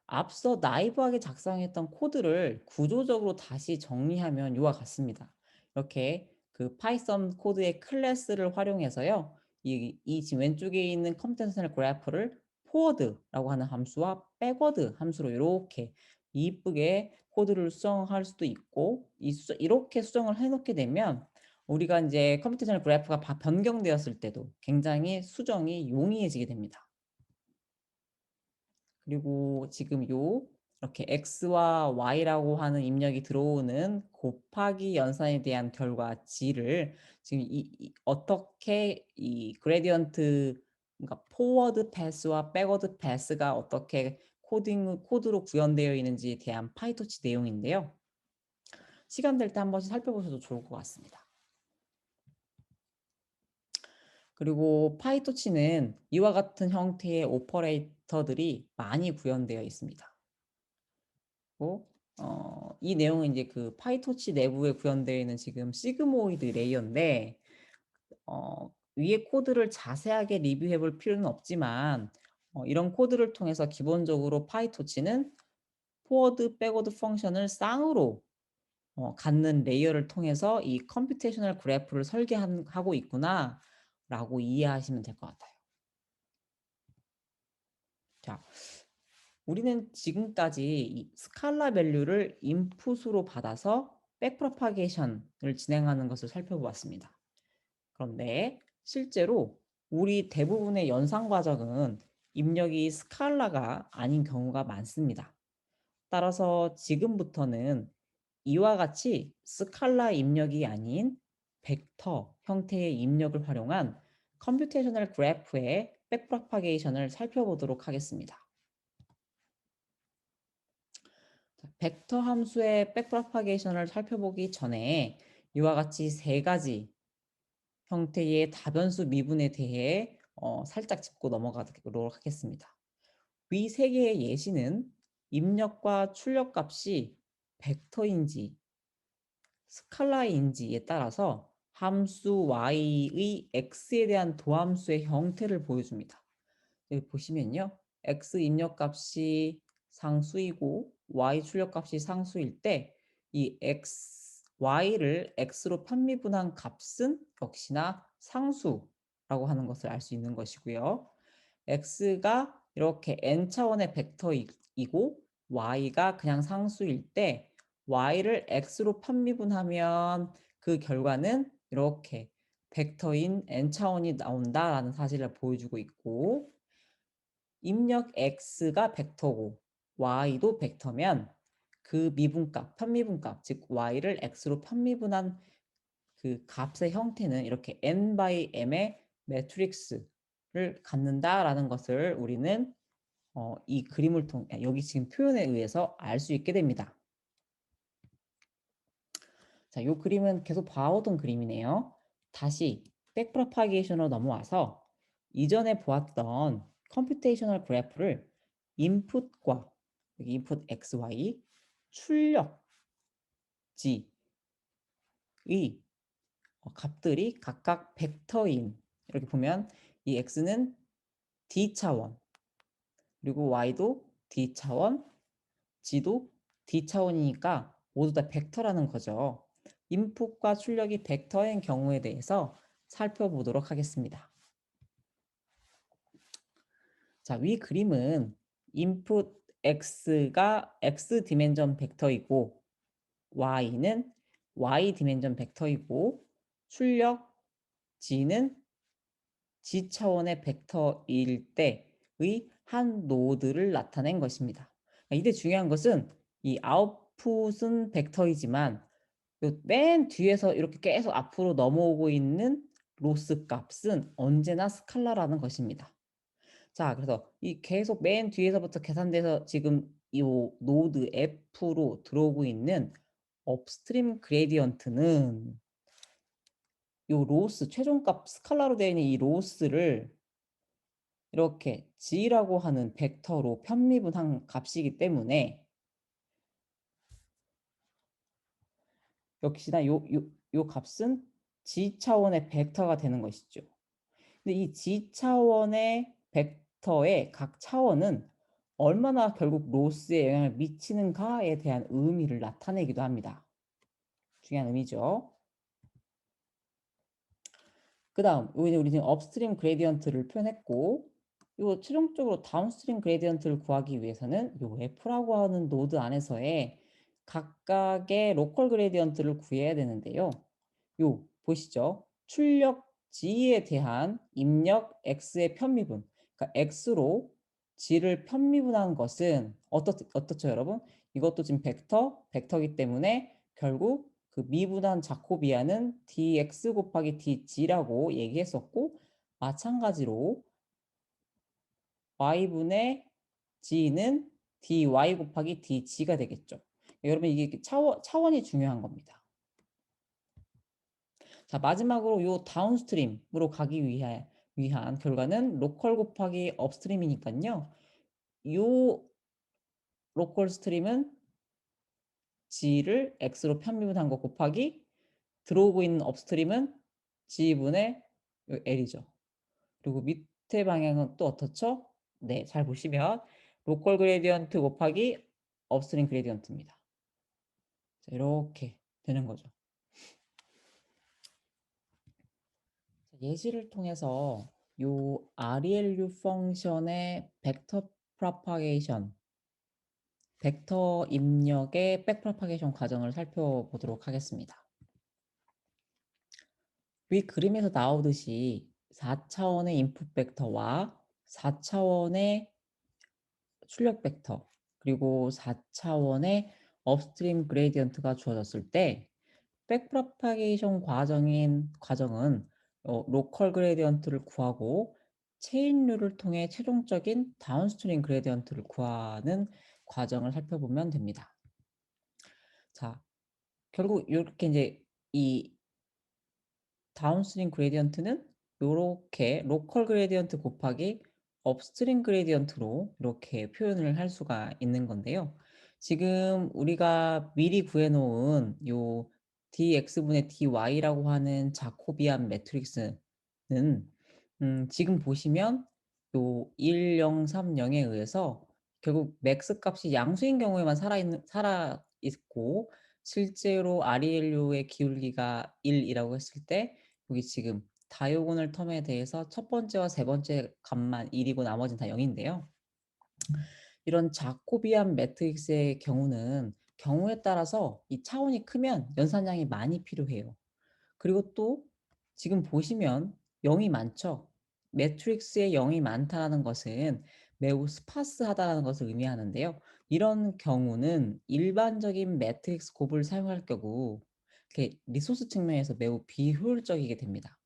앞서 나이브하게 작성했던 코드를 구조적으로 다시 정리하면 이와 같습니다. 이렇게 그 파이썬 코드의 클래스를 활용해서요. 이 지금 왼쪽에 있는 컴퓨테이셔널 그래프를 포워드라고 하는 함수와 백워드 함수로 이렇게 이쁘게 코드를 수정할 수도 있고, 이렇게 수정을 해놓게 되면 우리가 이제 컴퓨테이셔널 그래프가 변경되었을 때도 굉장히 수정이 용이해지게 됩니다. 그리고 지금 이렇게 x와 y라고 하는 입력이 들어오는 곱하기 연산에 대한 결과 g를 지금 어떻게 이 그레디언트, 그러니까 포워드 패스와 백워드 패스가 어떻게 코드로 구현되어 있는지에 대한 파이토치 내용인데요. 시간 될 때 한 번씩 살펴보셔도 좋을 것 같습니다. 그리고 파이토치는 이와 같은 형태의 오퍼레이터들이 많이 구현되어 있습니다. 이 내용은 이제 그 파이토치 내부에 구현되어 있는 지금 시그모이드 레이어인데, 위에 코드를 자세하게 리뷰해 볼 필요는 없지만, 이런 코드를 통해서 기본적으로 파이토치는 포워드, 백워드 펑션을 쌍으로 갖는 레이어를 통해서 이 컴퓨테이셔널 그래프를 설계하고 있구나 라고 이해하시면 될 것 같아요. 자, 우리는 지금까지 이 스칼라 밸류를 인풋으로 받아서 백프로파게이션을 진행하는 것을 살펴보았습니다. 그런데 실제로 우리 대부분의 연산 과정은 입력이 스칼라가 아닌 경우가 많습니다. 따라서 지금부터는 이와 같이 스칼라 입력이 아닌 벡터 형태의 입력을 활용한 컴퓨테이셔널 그래프의 백프로파게이션을 살펴보도록 하겠습니다. 벡터 함수의 백프로파게이션을 살펴보기 전에 이와 같이 세 가지 형태의 다변수 미분에 대해 살짝 짚고 넘어가도록 하겠습니다. 위 세 개의 예시는 입력과 출력 값이 벡터인지 스칼라인지에 따라서 함수 y의 x에 대한 도함수의 형태를 보여줍니다. 여기 보시면요. x 입력값이 상수이고 y 출력값이 상수일 때 이 y를 x로 편미분한 값은 역시나 상수라고 하는 것을 알 수 있는 것이고요. x가 이렇게 n 차원의 벡터이고 y가 그냥 상수일 때 y를 x로 편미분하면 그 결과는 이렇게 벡터인 n 차원이 나온다라는 사실을 보여주고 있고, 입력 x가 벡터고 y도 벡터면 그 미분값, 편미분값, 즉 y를 x로 편미분한 그 값의 형태는 이렇게 n by m의 매트릭스를 갖는다라는 것을 우리는 이 그림을 통해 여기 지금 표현에 의해서 알 수 있게 됩니다. 자, 이 그림은 계속 봐오던 그림이네요. 다시 백프로파게이션으로 넘어와서 이전에 보았던 컴퓨테이셔널 그래프를 인풋과 여기 인풋 xy, 출력 g의 값들이 각각 벡터인, 이렇게 보면 이 x는 d 차원, 그리고 y도 d 차원, g도 d 차원이니까 모두 다 벡터라는 거죠. 인풋과 출력이 벡터인 경우에 대해서 살펴보도록 하겠습니다. 자, 위 그림은 인풋 x가 x 디멘전 벡터이고 y는 y 디멘전 벡터이고 출력 g는 g 차원의 벡터일 때의 한 노드를 나타낸 것입니다. 이때 중요한 것은 이 아웃풋은 벡터이지만 맨 뒤에서 이렇게 계속 앞으로 넘어오고 있는 로스 값은 언제나 스칼라라는 것입니다. 자, 그래서 이 계속 맨 뒤에서부터 계산돼서 지금 이 노드 F로 들어오고 있는 업스트림 그레디언트는 요 로스 최종값 스칼라로 되어 있는 이 로스를 이렇게 g라고 하는 벡터로 편미분한 값이기 때문에 역시나 요 값은 g 차원의 벡터가 되는 것이죠. 근데 이 g 차원의 벡터의 각 차원은 얼마나 결국 로스에 영향을 미치는가에 대한 의미를 나타내기도 합니다. 중요한 의미죠. 그 다음, 우리 지금 업스트림 그레디언트를 표현했고, 요 최종적으로 다운스트림 그레디언트를 구하기 위해서는 요 F라고 하는 노드 안에서의 각각의 로컬 그레디언트를 구해야 되는데요. 요 보시죠. 출력 G에 대한 입력 X의 편미분, 그러니까 X로 G를 편미분한 것은 어떻죠, 여러분? 이것도 지금 벡터이기 때문에 결국 그 미분한 자코비아는 dx 곱하기 dg라고 얘기했었고, 마찬가지로 y분의 g는 dy 곱하기 dg가 되겠죠. 여러분 이게 차원이 중요한 겁니다. 자, 마지막으로 요 다운스트림으로 가기 위한 결과는 로컬 곱하기 업스트림이니까요. 요 로컬 스트림은 g를 x로 편미분한 거 곱하기 들어오고 있는 업스트림은 g분의 l이죠. 그리고 밑에 방향은 또 어떻죠? 네, 잘 보시면 로컬 그레디언트 곱하기 업스트림 그레디언트입니다. 자, 이렇게 되는 거죠. 예시를 통해서 요 ReLU 펑션의 벡터 프로파게이션, 벡터 입력의 백 프로파게이션 과정을 살펴보도록 하겠습니다. 위 그림에서 나오듯이 4차원의 인풋 벡터와 4차원의 출력 벡터, 그리고 4차원의 업스트림 그레디언트가 주어졌을 때 백프로파게이션 과정은 로컬 그레디언트를 구하고 체인류를 통해 최종적인 다운스트림 그레디언트를 구하는 과정을 살펴보면 됩니다. 자, 결국 이렇게 이제 이 다운스트림 그레디언트는 요렇게 로컬 그레디언트 곱하기 업스트림 그레디언트로 이렇게 표현을 할 수가 있는 건데요. 지금 우리가 미리 구해 놓은 요 dx분의 dy라고 하는 자코비안 매트릭스는 지금 보시면 요 1, 0, 3, 0에 의해서 결국 맥스 값이 양수인 경우에만 살아 있고 실제로 ReLU의 기울기가 1이라고 했을 때 여기 지금 다이오고널 텀에 대해서 첫 번째와 세 번째 값만 1이고 나머지는 다 0인데요. 이런 자코비안 매트릭스의 경우는 경우에 따라서 이 차원이 크면 연산량이 많이 필요해요. 그리고 또 지금 보시면 0이 많죠. 매트릭스에 0이 많다는 것은 매우 스파스하다는 것을 의미하는데요. 이런 경우는 일반적인 매트릭스 곱을 사용할 경우 이렇게 리소스 측면에서 매우 비효율적이게 됩니다.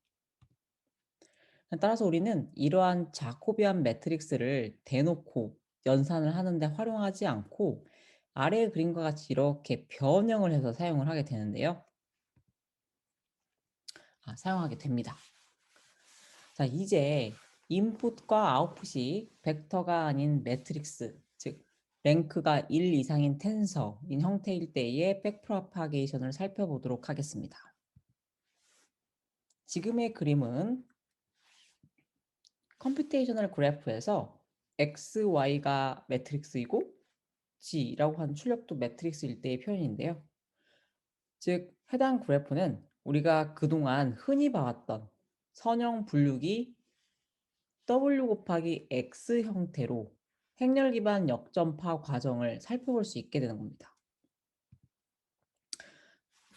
따라서 우리는 이러한 자코비안 매트릭스를 대놓고 연산을 하는데 활용하지 않고 아래의 그림과 같이 이렇게 변형을 해서 사용을 하게 되는데요. 사용하게 됩니다. 자, 이제 인풋과 아웃풋이 벡터가 아닌 매트릭스, 즉 랭크가 1 이상인 텐서인 형태일 때의 백프로파게이션을 살펴보도록 하겠습니다. 지금의 그림은 컴퓨테이셔널 그래프에서 x, y가 매트릭스이고 g라고 하는 출력도 매트릭스일 때의 표현인데요. 즉 해당 그래프는 우리가 그동안 흔히 봐왔던 선형 분류기 W 곱하기 X 형태로 행렬 기반 역전파 과정을 살펴볼 수 있게 되는 겁니다.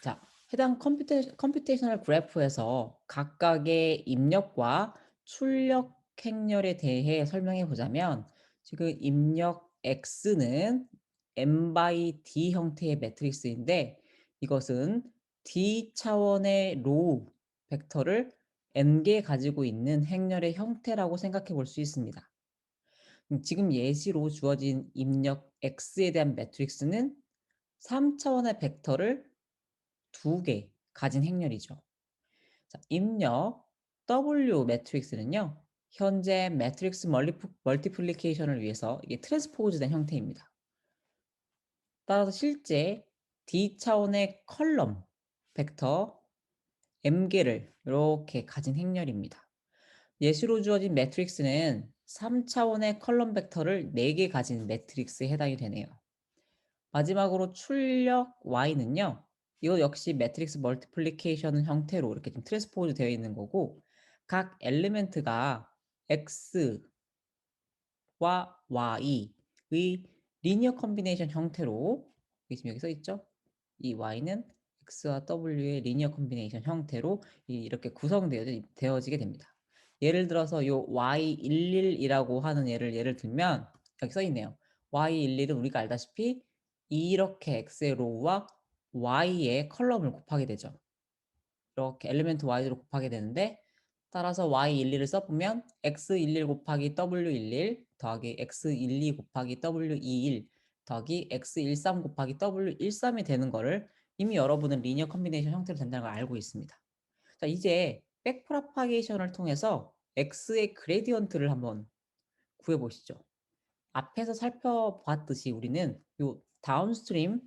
자, 해당 컴퓨테이셔널 그래프에서 각각의 입력과 출력 행렬에 대해 설명해 보자면 지금 입력 X는 M by D 형태의 매트릭스인데 이것은 D 차원의 로우 벡터를 N개 가지고 있는 행렬의 형태라고 생각해 볼 수 있습니다. 지금 예시로 주어진 입력 X에 대한 매트릭스는 3차원의 벡터를 2개 가진 행렬이죠. 자, 입력 W 매트릭스는요. 현재 매트릭스 멀티플리케이션을 위해서 이게 트랜스포즈된 형태입니다. 따라서 실제 D 차원의 컬럼 벡터 M개를 이렇게 가진 행렬입니다. 예시로 주어진 매트릭스는 3차원의 컬럼 벡터를 4개 가진 매트릭스에 해당이 되네요. 마지막으로 출력 Y는요. 이거 역시 매트릭스 멀티플리케이션 형태로 이렇게 좀 트랜스포즈 되어 있는 거고 각 엘리멘트가 X와 Y의 리니어 컴비네이션 형태로 지금 여기 써 있죠? 이 Y는 X와 W의 리니어 컴비네이션 형태로 이렇게 구성되어지게 됩니다. 예를 들어서 요 Y11이라고 하는 예를 들면 여기 써 있네요. Y11은 우리가 알다시피 이렇게 X의 로우와 Y의 컬럼을 곱하게 되죠. 이렇게 엘리멘트 Y로 곱하게 되는데 따라서 Y11을 써보면 X11 곱하기 W11 더하기 X12 곱하기 W21 더하기 X13 곱하기 W13이 되는 거를 이미 여러분은 리니어 컴비네이션 형태로 된다는 걸 알고 있습니다. 자, 이제 백프로파게이션을 통해서 X의 그레디언트를 한번 구해보시죠. 앞에서 살펴봤듯이 우리는 요 다운스트림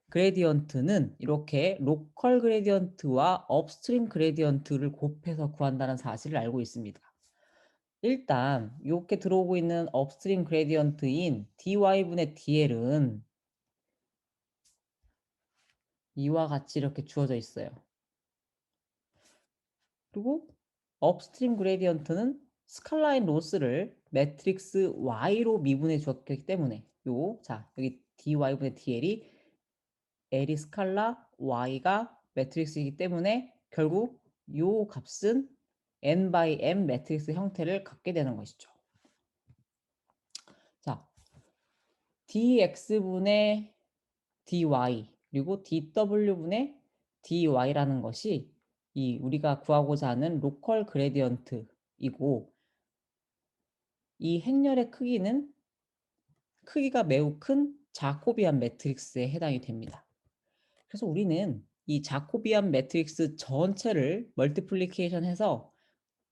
그레디언트는 이렇게 로컬 그레디언트와 업스트림 그레디언트를 곱해서 구한다는 사실을 알고 있습니다. 일단 이렇게 들어오고 있는 업스트림 그레디언트인 dy분의 dl은 이와 같이 이렇게 주어져 있어요. 그리고 업스트림 그레디언트는 스칼라인 로스를 매트릭스 y로 미분해 주었기 때문에 자 여기 dy분의 dl이 L이 스칼라 Y가 매트릭스이기 때문에 결국 요 값은 n by m 매트릭스 형태를 갖게 되는 것이죠. 자, dx분의 dy 그리고 dw분의 dy라는 것이 이 우리가 구하고자 하는 로컬 그레디언트이고 이 행렬의 크기가 매우 큰 자코비안 매트릭스에 해당이 됩니다. 그래서 우리는 이 자코비안 매트릭스 전체를 멀티플리케이션 해서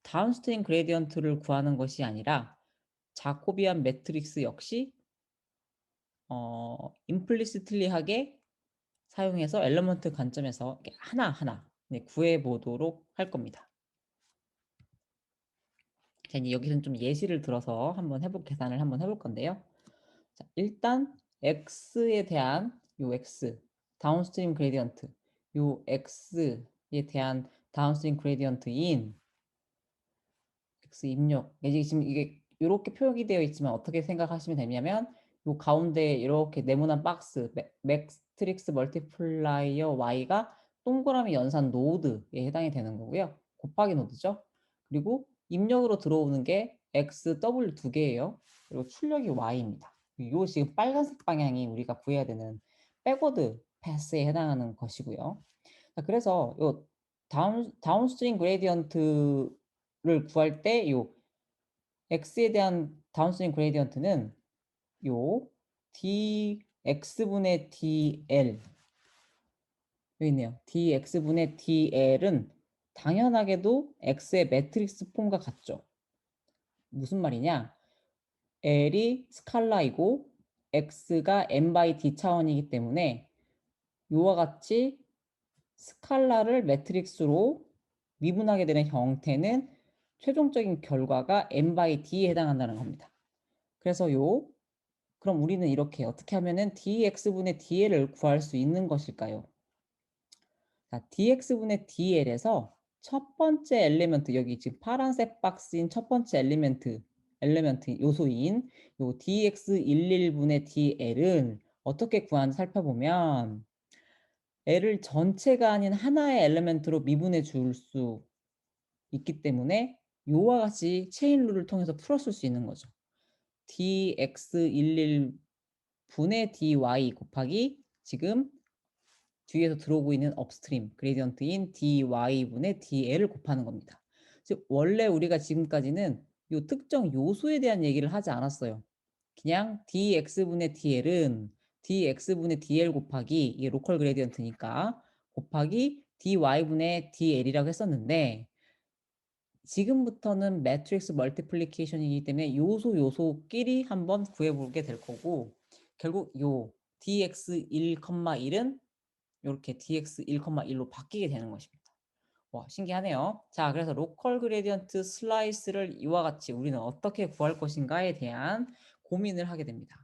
다운스트림 그레디언트를 구하는 것이 아니라 자코비안 매트릭스 역시 임플리시틀리하게 사용해서 엘리먼트 관점에서 하나하나 구해 보도록 할 겁니다. 자, 이제 여기서는 좀 예시를 들어서 계산을 한번 해볼 건데요. 자, 일단 x에 대한 요 x 다운스트림 그레디언트 요 x에 대한 다운스트림 그레디언트인 x 입력 이게 지금 이게 이렇게 표기 되어 있지만 어떻게 생각하시면 되냐면 요 가운데 이렇게 네모난 박스 매트릭스 멀티플라이어 y가 동그라미 연산 노드에 해당이 되는 거고요. 곱하기 노드죠. 그리고 입력으로 들어오는 게 x, w 두 개예요. 그리고 출력이 y입니다. 요 지금 빨간색 방향이 우리가 구해야 되는 백워드 패스에 해당하는 것이고요. 자, 그래서 요 다운스트림 그레디언트를 구할 때 요 x에 대한 다운스트림 그레디언트는 요 dx분의 dl 여기 있네요. dx분의 dl은 당연하게도 x의 매트릭스 폼과 같죠. 무슨 말이냐? l이 스칼라이고 x가 n by d 차원이기 때문에 요와 같이 스칼라를 매트릭스로 미분하게 되는 형태는 최종적인 결과가 n by d에 해당한다는 겁니다. 그래서 그럼 우리는 이렇게 어떻게 하면은 dx분의 dl을 구할 수 있는 것일까요? 자, dx분의 dl에서 첫 번째 엘리먼트, 여기 지금 파란색 박스인 첫 번째 엘리먼트 요소인 요 dx11분의 dl을 어떻게 구하는지 살펴보면 l을 전체가 아닌 하나의 엘리먼트로 미분해 줄 수 있기 때문에 요와 같이 체인 룰을 통해서 풀었을 수 있는 거죠. dx11분의 dy 곱하기 지금 뒤에서 들어오고 있는 업스트림 그레디언트인 dy분의 dl을 곱하는 겁니다. 즉 원래 우리가 지금까지는 요 특정 요소에 대한 얘기를 하지 않았어요. 그냥 dx분의 dl은 dx분의 dl 곱하기 이게 로컬 그레디언트니까 곱하기 dy분의 dl이라고 했었는데 지금부터는 매트릭스 멀티플리케이션이기 때문에 요소끼리 한번 구해보게 될 거고 결국 요 dx1,1은 이렇게 dx1,1로 바뀌게 되는 것입니다. 와, 신기하네요. 자, 그래서 로컬 그레디언트 슬라이스를 이와 같이 우리는 어떻게 구할 것인가에 대한 고민을 하게 됩니다.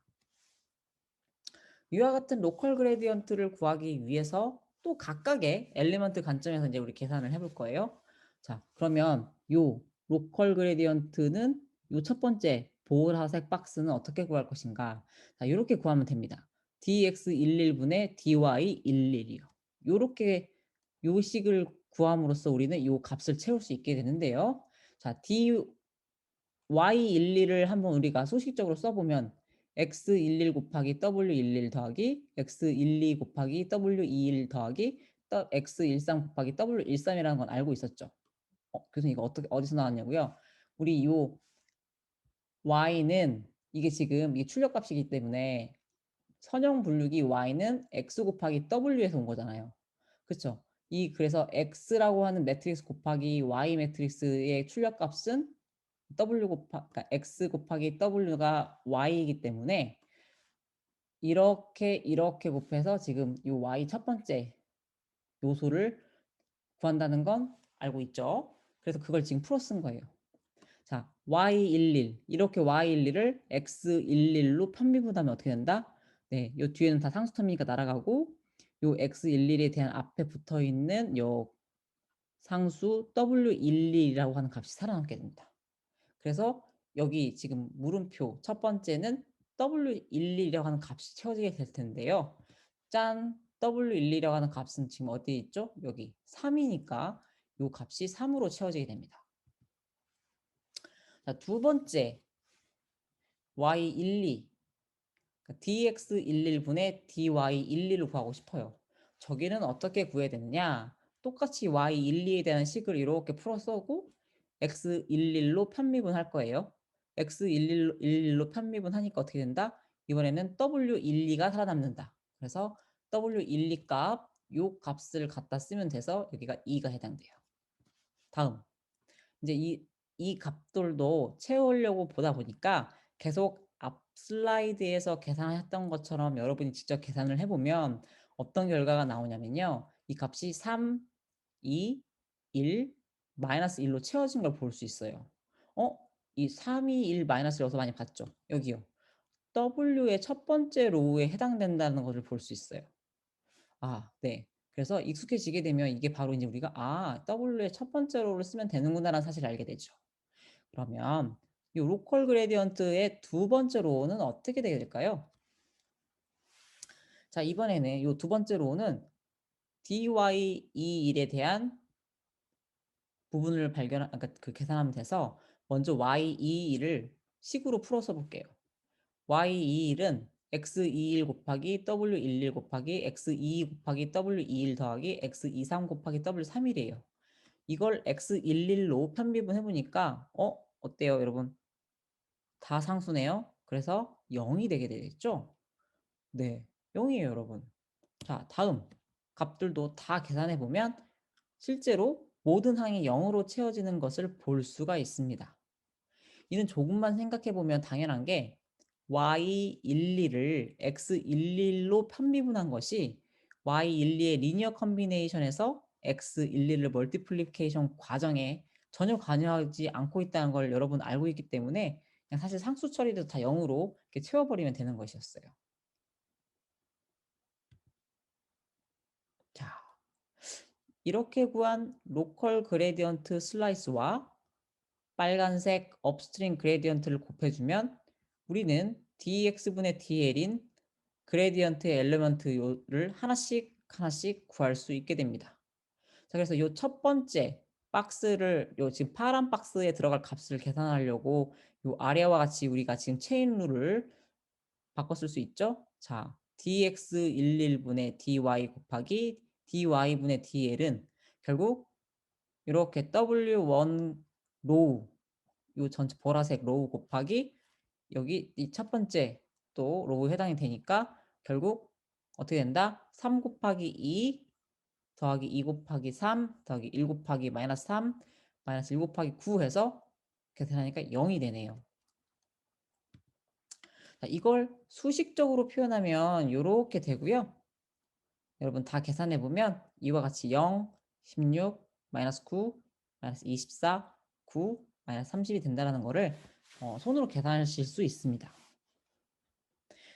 이와 같은 로컬 그레디언트를 구하기 위해서 또 각각의 엘리먼트 관점에서 이제 우리 계산을 해볼 거예요. 자, 그러면 요 로컬 그레디언트는 요 첫 번째 보라색 박스는 어떻게 구할 것인가? 자, 이렇게 구하면 됩니다. dx11분의 dy11이요. 요렇게 요 식을 구함으로써 우리는 요 값을 채울 수 있게 되는데요. 자, y11을 한번 우리가 소식적으로 써보면 x11 곱하기 w11 더하기 x12 곱하기 w21 더하기 x13 곱하기 w13이라는 건 알고 있었죠. 교수님 이거 어디서 나왔냐고요? 우리 요 y는 이게 지금 이 출력값이기 때문에 선형 분류기 y는 x 곱하기 w에서 온 거잖아요. 그렇죠? 그래서 x라고 하는 매트릭스 곱하기 y 매트릭스의 출력값은 그러니까 x 곱하기 w가 y이기 때문에 이렇게 곱해서 지금 이 y 첫 번째 요소를 구한다는 건 알고 있죠. 그래서 그걸 지금 풀어 쓴 거예요. 자, y11 이렇게 y11을 x11로 편미분하면 어떻게 된다? 네, 요 뒤에는 다 상수터미니까 날아가고 요 x11에 대한 앞에 붙어 있는 요 상수 w11이라고 하는 값이 살아남게 됩니다. 그래서 여기 지금 물음표 첫 번째는 W11이라고 하는 값이 채워지게 될 텐데요. 짠! W11이라고 하는 값은 지금 어디에 있죠? 여기 3이니까 이 값이 3으로 채워지게 됩니다. 자, 두 번째 Y12 dx11분의 dy12를 구하고 싶어요. 저기는 어떻게 구해야 되느냐? 똑같이 y12에 대한 식을 이렇게 풀어 써고 x11로 편미분할 거예요. x11로 편미분하니까 어떻게 된다? 이번에는 w12가 살아남는다. 그래서 w12 값, 요 값을 갖다 쓰면 돼서 여기가 2가 해당돼요. 다음. 이제 이 값들도 채우려고 보다 보니까 계속 앞 슬라이드에서 계산했던 것처럼 여러분이 직접 계산을 해보면 어떤 결과가 나오냐면요. 이 값이 3, 2, 1, 마이너스 1로 채워진 걸 볼 수 있어요. 이 3, 2, 1, 마이너스 여기서 많이 봤죠? 여기요. W의 첫 번째 로우에 해당된다는 것을 볼 수 있어요. 네. 그래서 익숙해지게 되면 이게 바로 이제 우리가 W의 첫 번째 로우를 쓰면 되는구나라는 사실을 알게 되죠. 그러면 이 로컬 그레디언트의 두 번째 로우는 어떻게 되게 될까요? 자, 이번에는 이 두 번째 로우는 dy2일에 대한 부분을 그러니까 그 계산하면 돼서 먼저 y21을 식으로 풀어서 볼게요. y21은 x21 곱하기 w11 곱하기 x22 곱하기 w21 더하기 x23 곱하기 w31이에요. 이걸 x11로 편미분 해보니까 어때요, 여러분? 다 상수네요. 그래서 0이 되게 되겠죠? 네, 0이에요, 여러분. 자, 다음 값들도 다 계산해보면 실제로 모든 항이 0으로 채워지는 것을 볼 수가 있습니다. 이는 조금만 생각해보면 당연한 게 y11을 x11로 편미분한 것이 y12의 리니어 컨비네이션에서 x11을 멀티플리케이션 과정에 전혀 관여하지 않고 있다는 걸 여러분 알고 있기 때문에 그냥 사실 상수 처리도 다 0으로 이렇게 채워버리면 되는 것이었어요. 자, 이렇게 구한 로컬 그레디언트 슬라이스와 빨간색 업스트림 그레디언트를 곱해주면 우리는 dx분의 dl인 그레디언트 엘리먼트를 하나씩 하나씩 구할 수 있게 됩니다. 자, 그래서 이 첫 번째 박스를 요 지금 파란 박스에 들어갈 값을 계산하려고 요 아래와 같이 우리가 지금 체인 룰을 바꿔 쓸 수 있죠. 자, dx11분의 dy 곱하기 dy분의 dl은 결국 이렇게 w1 로우 요 전체 보라색 로우 곱하기 여기 이 첫 번째 또 로우에 해당이 되니까 결국 어떻게 된다? 3 곱하기 2 더하기 2 곱하기 3 더하기 1 곱하기 마이너스 3 마이너스 1 곱하기 9 해서 계산하니까 0이 되네요. 자, 이걸 수식적으로 표현하면 이렇게 되고요. 여러분 다 계산해 보면 이와 같이 0, 16, 마이너스 9, 마이너스 24, 9, 마이너스 30이 된다는 거를 손으로 계산하실 수 있습니다.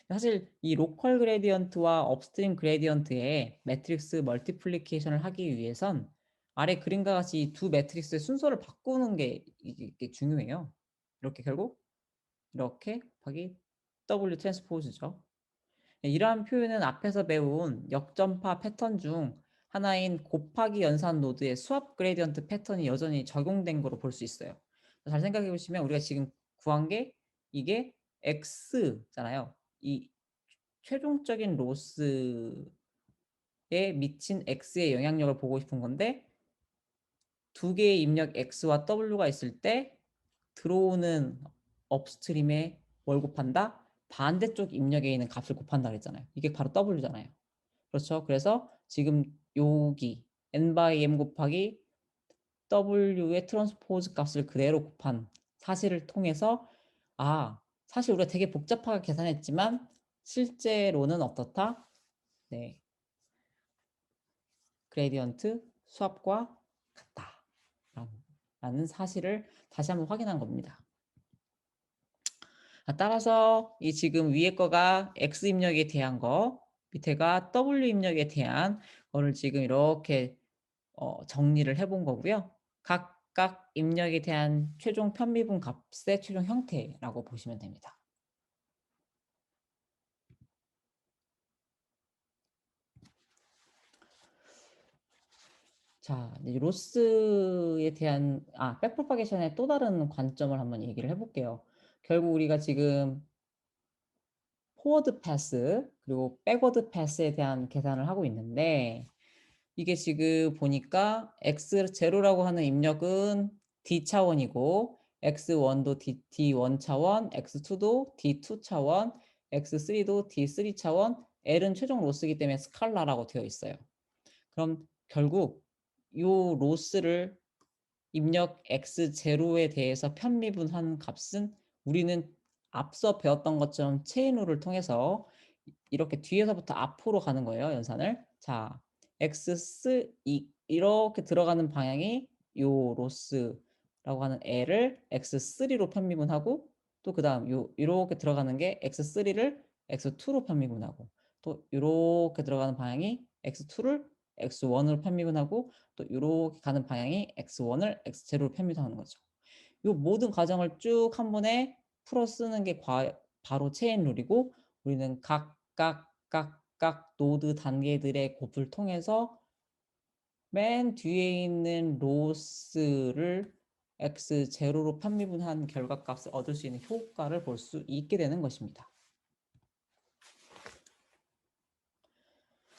사실 이 로컬 그레디언트와 업스트림 그레디언트의 매트릭스 멀티플리케이션을 하기 위해선 아래 그림과 같이 두 매트릭스의 순서를 바꾸는 게 이게 중요해요. 이렇게 결국 이렇게 곱하기 W 트랜스포즈죠. 이러한 표현은 앞에서 배운 역전파 패턴 중 하나인 곱하기 연산 노드의 수압 그레디언트 패턴이 여전히 적용된 거로 볼 수 있어요. 잘 생각해 보시면 우리가 지금 구한 게 이게 x잖아요. 이 최종적인 로스에 미친 x의 영향력을 보고 싶은 건데 두 개의 입력 x와 w가 있을 때 들어오는 업스트림에 뭘 곱한다? 반대쪽 입력에 있는 값을 곱한다 그랬잖아요. 이게 바로 w잖아요. 그렇죠. 그래서 지금 여기 n by m 곱하기 w의 트랜스포즈 값을 그대로 곱한 사실을 통해서 사실 우리가 되게 복잡하게 계산했지만 실제로는 어떻다? 네, 그레디언트 수압과 같다 라는 사실을 다시 한번 확인한 겁니다. 따라서 이 지금 위에 거가 x 입력에 대한 거, 밑에가 w 입력에 대한 거를 지금 이렇게 정리를 해본 거고요. 각각 입력에 대한 최종 편미분 값의 최종 형태라고 보시면 됩니다. 자, 이제 로스에 대한 백프로파게이션의 또 다른 관점을 한번 얘기를 해볼게요. 결국 우리가 지금 포워드 패스 그리고 백워드 패스에 대한 계산을 하고 있는데 이게 지금 보니까 x0라고 하는 입력은 d 차원이고 x1도 d1 차원, x2도 d2 차원, x3도 d3 차원, l은 최종 로스이기 때문에 스칼라라고 되어 있어요. 그럼 결국 이 로스를 입력 x0에 대해서 편미분한 값은 우리는 앞서 배웠던 것처럼 체인 룰을 통해서 이렇게 뒤에서부터 앞으로 가는 거예요, 연산을. 자, 이렇게 들어가는 방향이 요 로스라고 하는 L을 x3로 편미분하고 또 그다음 이렇게 들어가는 게 x3를 x2로 편미분하고 또 이렇게 들어가는 방향이 x2를 x1으로 편미분하고 또 이렇게 가는 방향이 x1을 x0로 편미분하는 거죠. 이 모든 과정을 쭉 한 번에 풀어 쓰는 게 바로 체인 룰이고 우리는 각각 각각 노드 단계들의 곱을 통해서 맨 뒤에 있는 로스를 x0로 편미분한 결과값을 얻을 수 있는 효과를 볼 수 있게 되는 것입니다.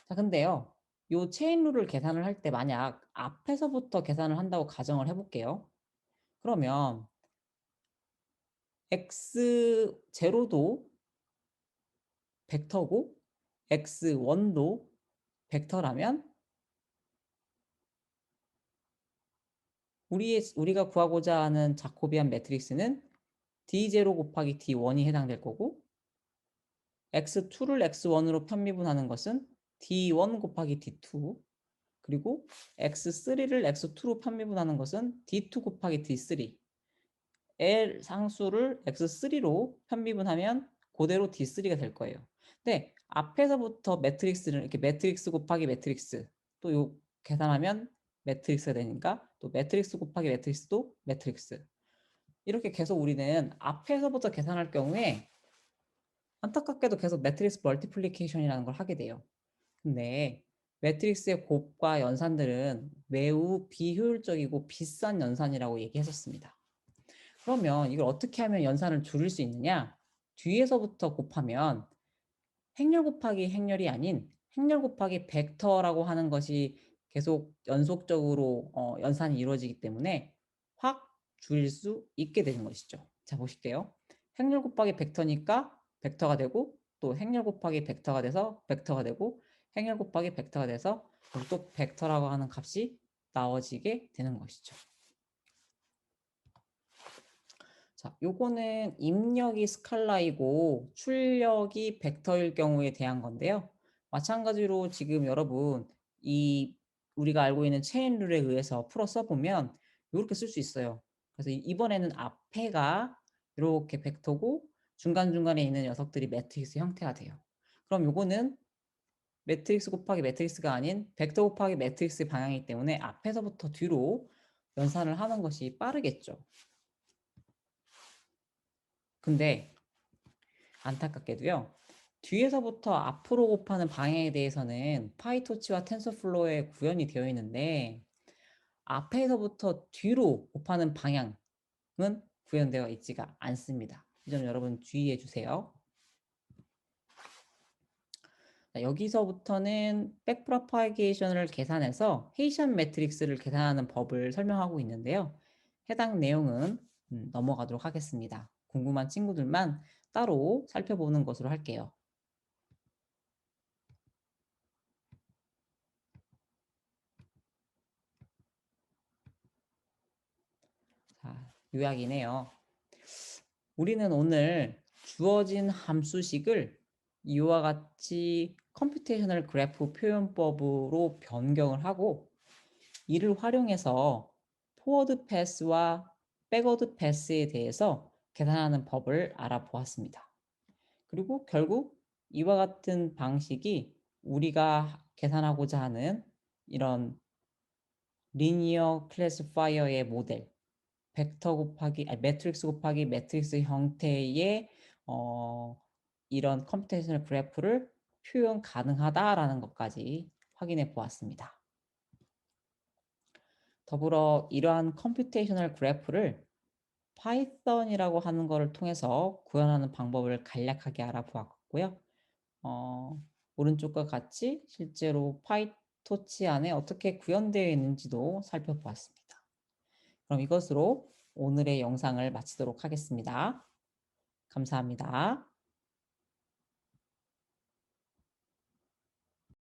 자, 근데요. 요 체인룰을 계산을 할 때 만약 앞에서부터 계산을 한다고 가정을 해볼게요. 그러면 x0도 벡터고 x1도 벡터라면 우리가 구하고자 하는 자코비안 매트릭스는 D0 곱하기 D1이 해당될 거고 x2를 x1으로 편미분하는 것은 D1 곱하기 D2 그리고 x3를 x2로 편미분하는 것은 D2 곱하기 D3 L 상수를 x3로 편미분하면 그대로 D3가 될 거예요. 근데 앞에서부터 매트릭스를 이렇게 매트릭스 곱하기 매트릭스 또 요 계산하면 매트릭스가 되니까 또 매트릭스 곱하기 매트릭스도 매트릭스 이렇게 계속 우리는 앞에서부터 계산할 경우에 안타깝게도 계속 매트릭스 멀티플리케이션이라는 걸 하게 돼요. 근데 매트릭스의 곱과 연산들은 매우 비효율적이고 비싼 연산이라고 얘기했었습니다. 그러면 이걸 어떻게 하면 연산을 줄일 수 있느냐? 뒤에서부터 곱하면 행렬 곱하기 행렬이 아닌 행렬 곱하기 벡터라고 하는 것이 계속 연속적으로 연산이 이루어지기 때문에 확 줄일 수 있게 되는 것이죠. 자, 보실게요. 행렬 곱하기 벡터니까 벡터가 되고 또 행렬 곱하기 벡터가 돼서 벡터가 되고 행렬 곱하기 벡터가 돼서 또 벡터라고 하는 값이 나와지게 되는 것이죠. 자, 요거는 입력이 스칼라이고 출력이 벡터일 경우에 대한 건데요. 마찬가지로 지금 여러분 이 우리가 알고 있는 체인 룰에 의해서 풀어 써보면 이렇게 쓸 수 있어요. 그래서 이번에는 앞에가 이렇게 벡터고 중간중간에 있는 녀석들이 매트릭스 형태가 돼요. 그럼 요거는 매트릭스 곱하기 매트릭스가 아닌 벡터 곱하기 매트릭스 방향이기 때문에 앞에서부터 뒤로 연산을 하는 것이 빠르겠죠. 근데 안타깝게도요. 뒤에서부터 앞으로 곱하는 방향에 대해서는 파이토치와 텐서플로우에 구현이 되어 있는데 앞에서부터 뒤로 곱하는 방향은 구현되어 있지가 않습니다. 이 점 여러분 주의해 주세요. 자, 여기서부터는 백프로파게이션을 계산해서 헤이션 매트릭스를 계산하는 법을 설명하고 있는데요. 해당 내용은 넘어가도록 하겠습니다. 궁금한 친구들만 따로 살펴보는 것으로 할게요. 자, 요약이네요. 우리는 오늘 주어진 함수식을 이와 같이 컴퓨테이셔널 그래프 표현법으로 변경을 하고 이를 활용해서 포워드 패스와 백워드 패스에 대해서 계산하는 법을 알아보았습니다. 그리고 결국 이와 같은 방식이 우리가 계산하고자 하는 이런 리니어 클래시파이어의 모델 벡터 곱하기 매트릭스 곱하기 매트릭스 형태의 어, 이런 컴퓨테이셔널 그래프를 표현 가능하다라는 것까지 확인해 보았습니다. 더불어 이러한 컴퓨테이셔널 그래프를 파이썬이라고 하는 것을 통해서 구현하는 방법을 간략하게 알아보았고요. 오른쪽과 같이 실제로 파이토치 안에 어떻게 구현되어 있는지도 살펴보았습니다. 그럼 이것으로 오늘의 영상을 마치도록 하겠습니다. 감사합니다.